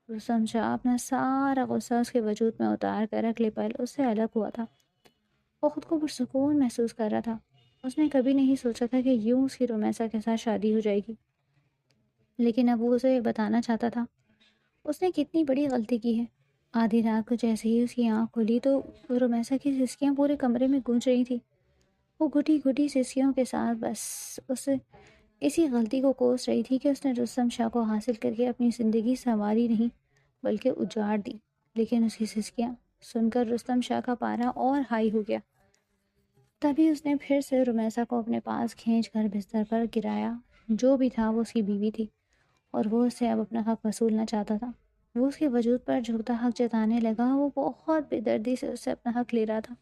رستم شاہ اپنا سارا غصہ اس کے وجود میں اتار کر اگلے پل اس سے الگ ہوا تھا۔ وہ خود کو پرسکون محسوس کر رہا تھا۔ اس نے کبھی نہیں سوچا تھا کہ یوں اس کی رومیسا کے ساتھ شادی ہو جائے گی، لیکن اب وہ اسے بتانا چاہتا تھا اس نے کتنی بڑی غلطی کی ہے۔ آدھی رات کو جیسے ہی اس کی آنکھ کھلی تو رومیسا کی سسکیاں پورے کمرے میں گونج رہی تھی۔ وہ گھٹی گھٹی سسکیوں کے ساتھ بس اسی غلطی کو کوس رہی تھی کہ اس نے رستم شاہ کو حاصل کر کے اپنی زندگی سنواری نہیں بلکہ اجاڑ دی۔ لیکن اس کی سسکیاں سن کر رستم شاہ کا پارا اور ہائی ہو گیا۔ تبھی اس نے پھر سے رومیسا کو اپنے پاس کھینچ کر بستر پر گرایا۔ جو بھی تھا وہ اس کی بیوی تھی اور وہ اس سے اب اپنا حق وصولنا چاہتا تھا۔ وہ اس کے وجود پر جھکتا حق جتانے لگا۔ وہ بہت بے دردی سے اس سے اپنا حق لے رہا تھا،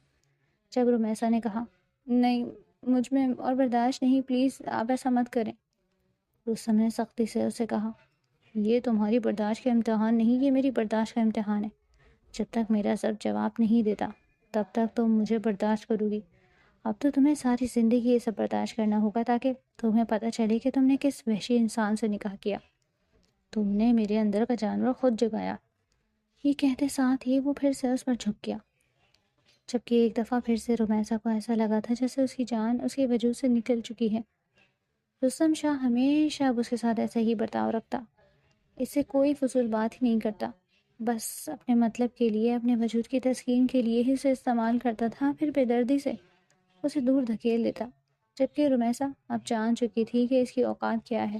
جب رومیسا نے کہا، نہیں، مجھ میں اور برداشت نہیں، پلیز آپ ایسا مت کریں۔ رستم نے سختی سے اسے کہا، یہ تمہاری برداشت کا امتحان نہیں، یہ میری برداشت کا امتحان ہے۔ جب تک میرا سب جواب نہیں دیتا تب تک تم مجھے برداشت کرو گی۔ اب تو تمہیں ساری زندگی یہ سب برداشت کرنا ہوگا تاکہ تمہیں پتہ چلے کہ تم نے کس وحشی انسان سے نکاح کیا۔ تم نے میرے اندر کا جانور خود جگایا۔ یہ کہتے ساتھ ہی وہ پھر سے اس پر جھک گیا، جبکہ ایک دفعہ پھر سے رومیسا کو ایسا لگا تھا جیسے اس کی جان اس کے وجود سے نکل چکی ہے۔ رستم شاہ ہمیشہ اب اس کے ساتھ ایسا ہی برتاؤ رکھتا، اس سے کوئی فضول بات ہی نہیں کرتا، بس اپنے مطلب کے لیے، اپنے وجود کی تسکین کے لیے ہی اسے استعمال کرتا تھا، پھر بے دردی سے اسے دور دھکیل دیتا۔ جبکہ رومیسا اب جان چکی تھی کہ اس کی اوقات کیا ہے،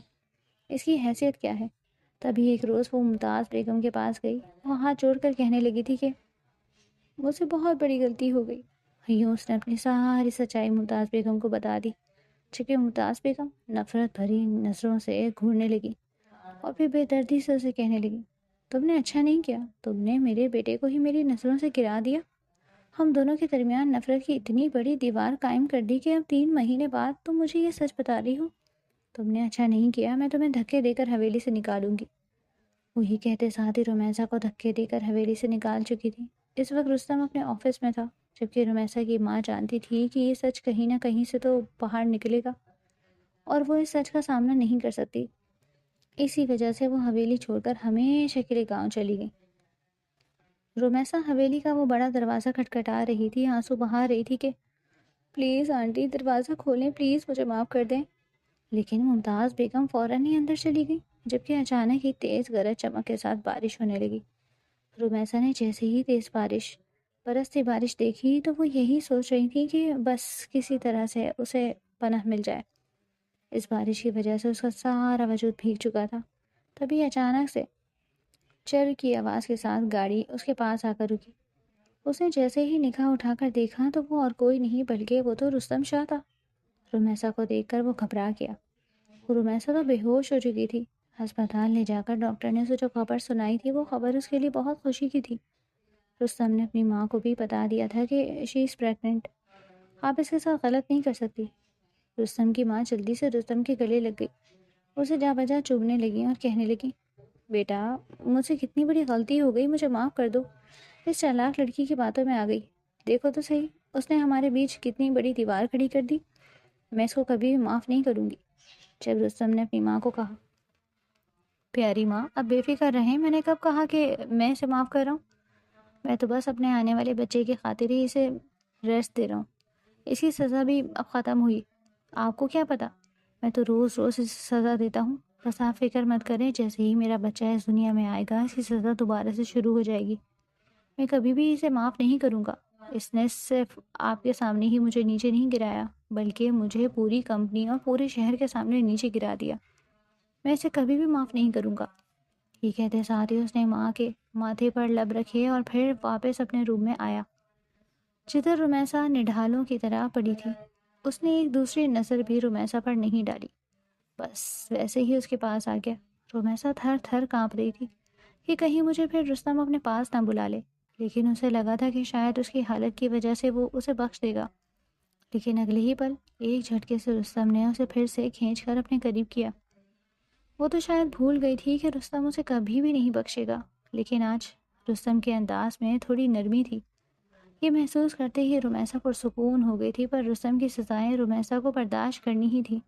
اس کی حیثیت کیا ہے۔ تبھی ایک روز وہ ممتاز بیگم کے پاس گئی، وہ ہاتھ جوڑ کر کہنے لگی تھی کہ مجھ سے بہت بڑی غلطی ہو گئی۔ یوں اس نے اپنی ساری سچائی ممتاز بیگم کو بتا دی، جبکہ ممتاز بیگم نفرت بھری نظروں سے گھورنے لگی اور پھر بے دردی سے اسے کہنے لگی، تم نے اچھا نہیں کیا، تم نے میرے بیٹے کو ہی میری نظروں سے گرا دیا۔ ہم دونوں کے درمیان نفرت کی اتنی بڑی دیوار قائم کر دی کہ اب 3 مہینے بعد تم مجھے یہ سچ بتا رہی ہو۔ تم نے اچھا نہیں کیا، میں تمہیں دھکے دے کر حویلی سے نکالوں گی۔ وہی کہتے ساتھ ہی رومیسا کو دھکے دے کر حویلی سے نکال چکی تھی۔ اس وقت رستم اپنے آفس میں تھا، جبکہ رومیسا کی ماں جانتی تھی کہ یہ سچ کہیں نہ کہیں سے تو باہر نکلے گا اور وہ اس سچ کا سامنا نہیں کر سکتی۔ اسی وجہ سے وہ حویلی چھوڑ کر ہمیشہ کے لیے گاؤں چلی گئی۔ رومیسا حویلی کا وہ بڑا دروازہ کھٹکھٹا رہی تھی، آنسو بہا رہی تھی کہ پلیز آنٹی دروازہ کھولیں، پلیز مجھے معاف کر دیں۔ لیکن ممتاز بیگم فوراً ہی اندر چلی گئی، جبکہ اچانک ہی تیز گرج چمک کے ساتھ بارش ہونے لگی۔ رومیسا نے جیسے ہی تیز برستی بارش دیکھی تو وہ یہی سوچ رہی تھی کہ بس کسی طرح سے اسے پناہ مل جائے۔ اس بارش کی وجہ سے اس کا سارا وجود بھیگ چکا تھا۔ تبھی اچانک سے چر کی آواز کے ساتھ گاڑی اس کے پاس آ کر رکی۔ اس نے جیسے ہی نگاہ اٹھا کر دیکھا تو وہ اور کوئی نہیں بلکہ وہ تو رستم شاہ تھا۔ رومیسا کو دیکھ کر وہ گھبرا گیا۔ رومیسا تو بے ہوش ہو چکی تھی۔ ہسپتال لے جا کر ڈاکٹر نے اسے جو خبر سنائی تھی وہ خبر اس کے لیے بہت خوشی کی تھی۔ رستم نے اپنی ماں کو بھی بتا دیا تھا کہ شی از پریگننٹ، آپ اس کے ساتھ غلط نہیں کر سکتی۔ رستم کی ماں جلدی سے رستم کے گلے لگ گئی، اسے جا بجا چومنے لگی اور کہنے لگی، بیٹا مجھ سے کتنی بڑی غلطی ہو گئی، مجھے معاف کر دو۔ اس چالاک لڑکی کی باتوں میں آ گئی، دیکھو تو صحیح اس نے ہمارے بیچ کتنی بڑی دیوار کھڑی کر دی۔ میں اس کو کبھی بھی معاف نہیں کروں گی۔ جب رستم نے اپنی ماں کو کہا، پیاری ماں اب بے فکر رہیں، میں نے کب کہا کہ میں اسے معاف کر رہا ہوں؟ میں تو بس اپنے آنے والے بچے کی خاطر ہی اسے ریسٹ دے رہا ہوں۔ اس کی سزا بھی اب ختم ہوئی، آپ کو کیا پتا، میں تو روز روز اسے سزا دیتا ہوں۔ بس آپ فکر مت کریں، جیسے ہی میرا بچہ اس دنیا میں آئے گا اس کی سزا دوبارہ سے شروع ہو جائے گی۔ میں کبھی بھی اسے معاف نہیں کروں گا۔ اس نے صرف آپ کے سامنے ہی مجھے نیچے نہیں گرایا بلکہ مجھے پوری کمپنی اور پورے شہر کے سامنے نیچے گرا دیا۔ میں اسے کبھی بھی معاف نہیں کروں گا۔ یہ کہتے ساتھ ہی اس نے ماں کے ماتھے پر لب رکھے اور پھر واپس اپنے روم میں آیا، جدھر رومیسا نڈھالوں کی طرح پڑی تھی۔ اس نے ایک دوسری نظر بھی رومیسا پر نہیں ڈالی، بس ویسے ہی اس کے پاس آ گیا۔ رومیسا تھر تھر کانپ رہی تھی کہ کہیں مجھے پھر رستم اپنے پاس نہ بلا لے، لیکن اسے لگا تھا کہ شاید اس کی حالت کی وجہ سے وہ اسے بخش دے گا۔ لیکن اگلے ہی پل ایک جھٹکے سے رستم نے اسے پھر سے کھینچ کر اپنے قریب کیا۔ وہ تو شاید بھول گئی تھی کہ رستم اسے کبھی بھی نہیں بخشے گا، لیکن آج رستم کے انداز میں تھوڑی نرمی تھی۔ یہ محسوس کرتے ہی رومیسا پرسکون ہو گئی تھی، پر رستم کی سزائیں رومیسا کو برداشت کرنی ہی تھی،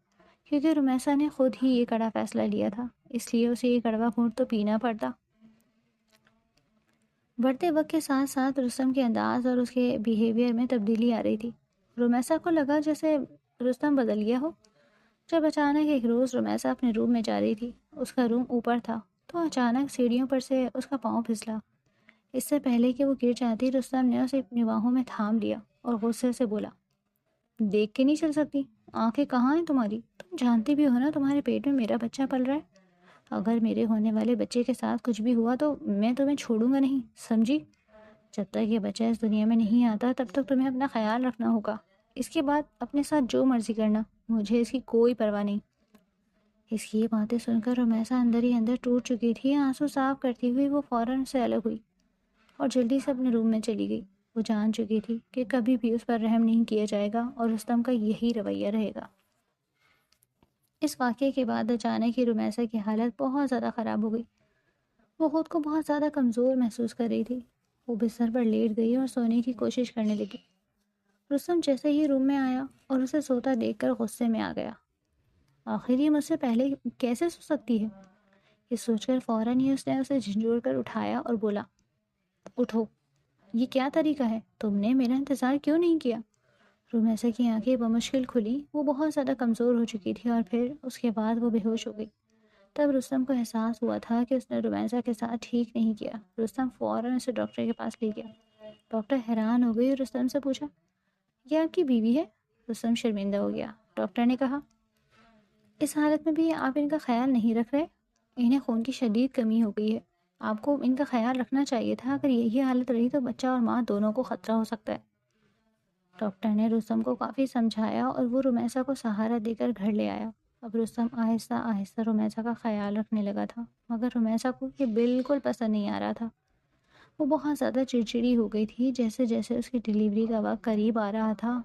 کیونکہ رومیسا نے خود ہی یہ کڑا فیصلہ لیا تھا، اس لیے اسے یہ کڑوا گھونٹ تو پینا پڑتا۔ بڑھتے وقت کے ساتھ ساتھ رستم کے انداز اور اس کے بیہیویئر میں تبدیلی آ رہی تھی۔ رومیسا کو لگا جیسے رستم بدل گیا ہو۔ جب اچانک ایک روز رومیسا اپنے روم میں جا رہی تھی، اس کا روم اوپر تھا، تو اچانک سیڑھیوں پر سے اس کا پاؤں پھسلا۔ اس سے پہلے کہ وہ گر جاتی، رستم نے اسے اپنی باہوں میں تھام لیا اور غصے سے بولا، دیکھ کے نہیں چل سکتی؟ آنکھیں کہاں ہیں تمہاری؟ تم جانتی بھی ہو نا تمہارے پیٹ میں میرا بچہ پل رہا ہے۔ اگر میرے ہونے والے بچے کے ساتھ کچھ بھی ہوا تو میں تمہیں چھوڑوں گا نہیں، سمجھی؟ جب تک یہ بچہ اس دنیا میں نہیں آتا تب تک تمہیں اپنا خیال رکھنا ہوگا۔ اس کے بعد اپنے ساتھ جو مرضی کرنا، مجھے اس کی کوئی پرواہ نہیں۔ اس کی یہ باتیں سن کر رومیسا اندر ہی اندر ٹوٹ چکی تھی۔ آنسو صاف کرتی ہوئی وہ فوراً سے الگ ہوئی اور جلدی سے اپنے روم میں چلی گئی۔ وہ جان چکی تھی کہ کبھی بھی اس پر رحم نہیں کیا جائے گا اور رستم کا یہی رویہ رہے گا۔ اس واقعے کے بعد اچانک ہی رمیسا کی حالت بہت زیادہ خراب ہو گئی۔ وہ خود کو بہت زیادہ کمزور محسوس کر رہی تھی۔ وہ بستر پر لیٹ گئی اور سونے کی کوشش کرنے لگی۔ رستم جیسے ہی روم میں آیا اور اسے سوتا دیکھ کر غصے میں آ گیا۔ آخر یہ مجھ سے پہلے کیسے سو سکتی ہے؟ یہ سوچ کر فوراً ہی اس نے اسے جھنجھوڑ کر اٹھایا اور بولا، اٹھو، یہ کیا طریقہ ہے؟ تم نے میرا انتظار کیوں نہیں کیا؟ رمیسا کی آنکھیں بمشکل کھلی۔ وہ بہت زیادہ کمزور ہو چکی تھی اور پھر اس کے بعد وہ بے ہوش ہو گئی۔ تب رستم کو احساس ہوا تھا کہ اس نے رمیسا کے ساتھ ٹھیک نہیں کیا۔ رستم فوراً اسے ڈاکٹر کے پاس لے گیا۔ ڈاکٹر حیران ہو گئی اور رستم سے پوچھا، یہ آپ کی بیوی ہے؟ رستم شرمندہ ہو گیا۔ ڈاکٹر نے کہا، اس حالت میں بھی آپ ان کا خیال نہیں رکھ رہے؟ انہیں خون کی شدید کمی ہو گئی ہے، آپ کو ان کا خیال رکھنا چاہیے تھا۔ اگر یہی حالت رہی تو بچہ اور ماں دونوں کو خطرہ ہو سکتا ہے۔ ڈاکٹر نے رستم کو کافی سمجھایا اور وہ رمیسا کو سہارا دے کر گھر لے آیا۔ اب رستم آہستہ آہستہ رمیسا کا خیال رکھنے لگا تھا، مگر رمیسا کو یہ بالکل پسند نہیں آ رہا تھا۔ وہ بہت زیادہ چڑچڑی ہو گئی تھی۔ جیسے جیسے اس کی ڈیلیوری کا وقت قریب آ رہا تھا،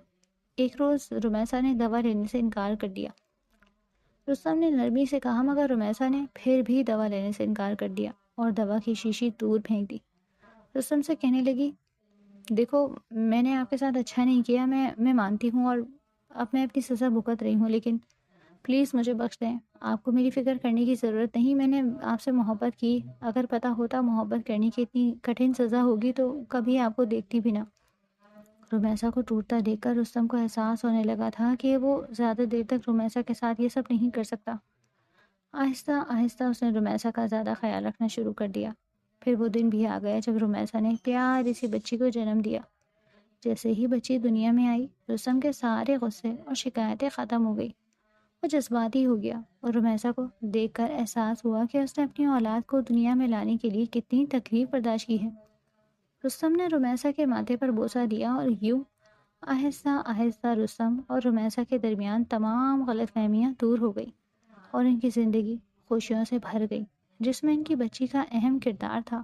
ایک روز رمیسا نے دوا لینے سے انکار کر دیا۔ رستم نے نرمی سے کہا، مگر رمیسا نے پھر بھی دوا لینے سے انکار کر دیا اور دوا کی شیشی دور پھینک دی۔ رستم سے کہنے لگی، دیکھو، میں نے آپ کے ساتھ اچھا نہیں کیا، میں مانتی ہوں اور اب میں اپنی سزا بھگت رہی ہوں، لیکن پلیز مجھے بخش دیں۔ آپ کو میری فکر کرنے کی ضرورت نہیں، میں نے آپ سے محبت کی۔ اگر پتہ ہوتا محبت کرنے کی اتنی کٹھن سزا ہوگی تو کبھی آپ کو دیکھتی بھی نہ۔ رمیسا کو ٹوٹتا دیکھ کر رستم کو احساس ہونے لگا تھا کہ وہ زیادہ دیر تک رمیسا کے ساتھ یہ سب نہیں کر سکتا۔ آہستہ آہستہ اس نے رمیسا کا زیادہ خیال رکھنا شروع کر دیا۔ پھر وہ دن بھی آ گیا جب رمیسا نے پیاری سی بچی کو جنم دیا۔ جیسے ہی بچی دنیا میں آئی، رستم کے سارے غصے اور شکایتیں ختم ہو گئی۔ وہ جذباتی ہو گیا اور رمیسا کو دیکھ کر احساس ہوا کہ اس نے اپنی اولاد کو دنیا میں لانے کے لیے کتنی تکلیف برداشت کی ہے۔ رستم نے رمیسا کے ماتھے پر بوسہ دیا اور یوں آہستہ آہستہ رستم اور رمیسا کے درمیان تمام غلط فہمیاں دور ہو گئی اور ان کی زندگی خوشیوں سے بھر گئی، جس میں ان کی بچی کا اہم کردار تھا۔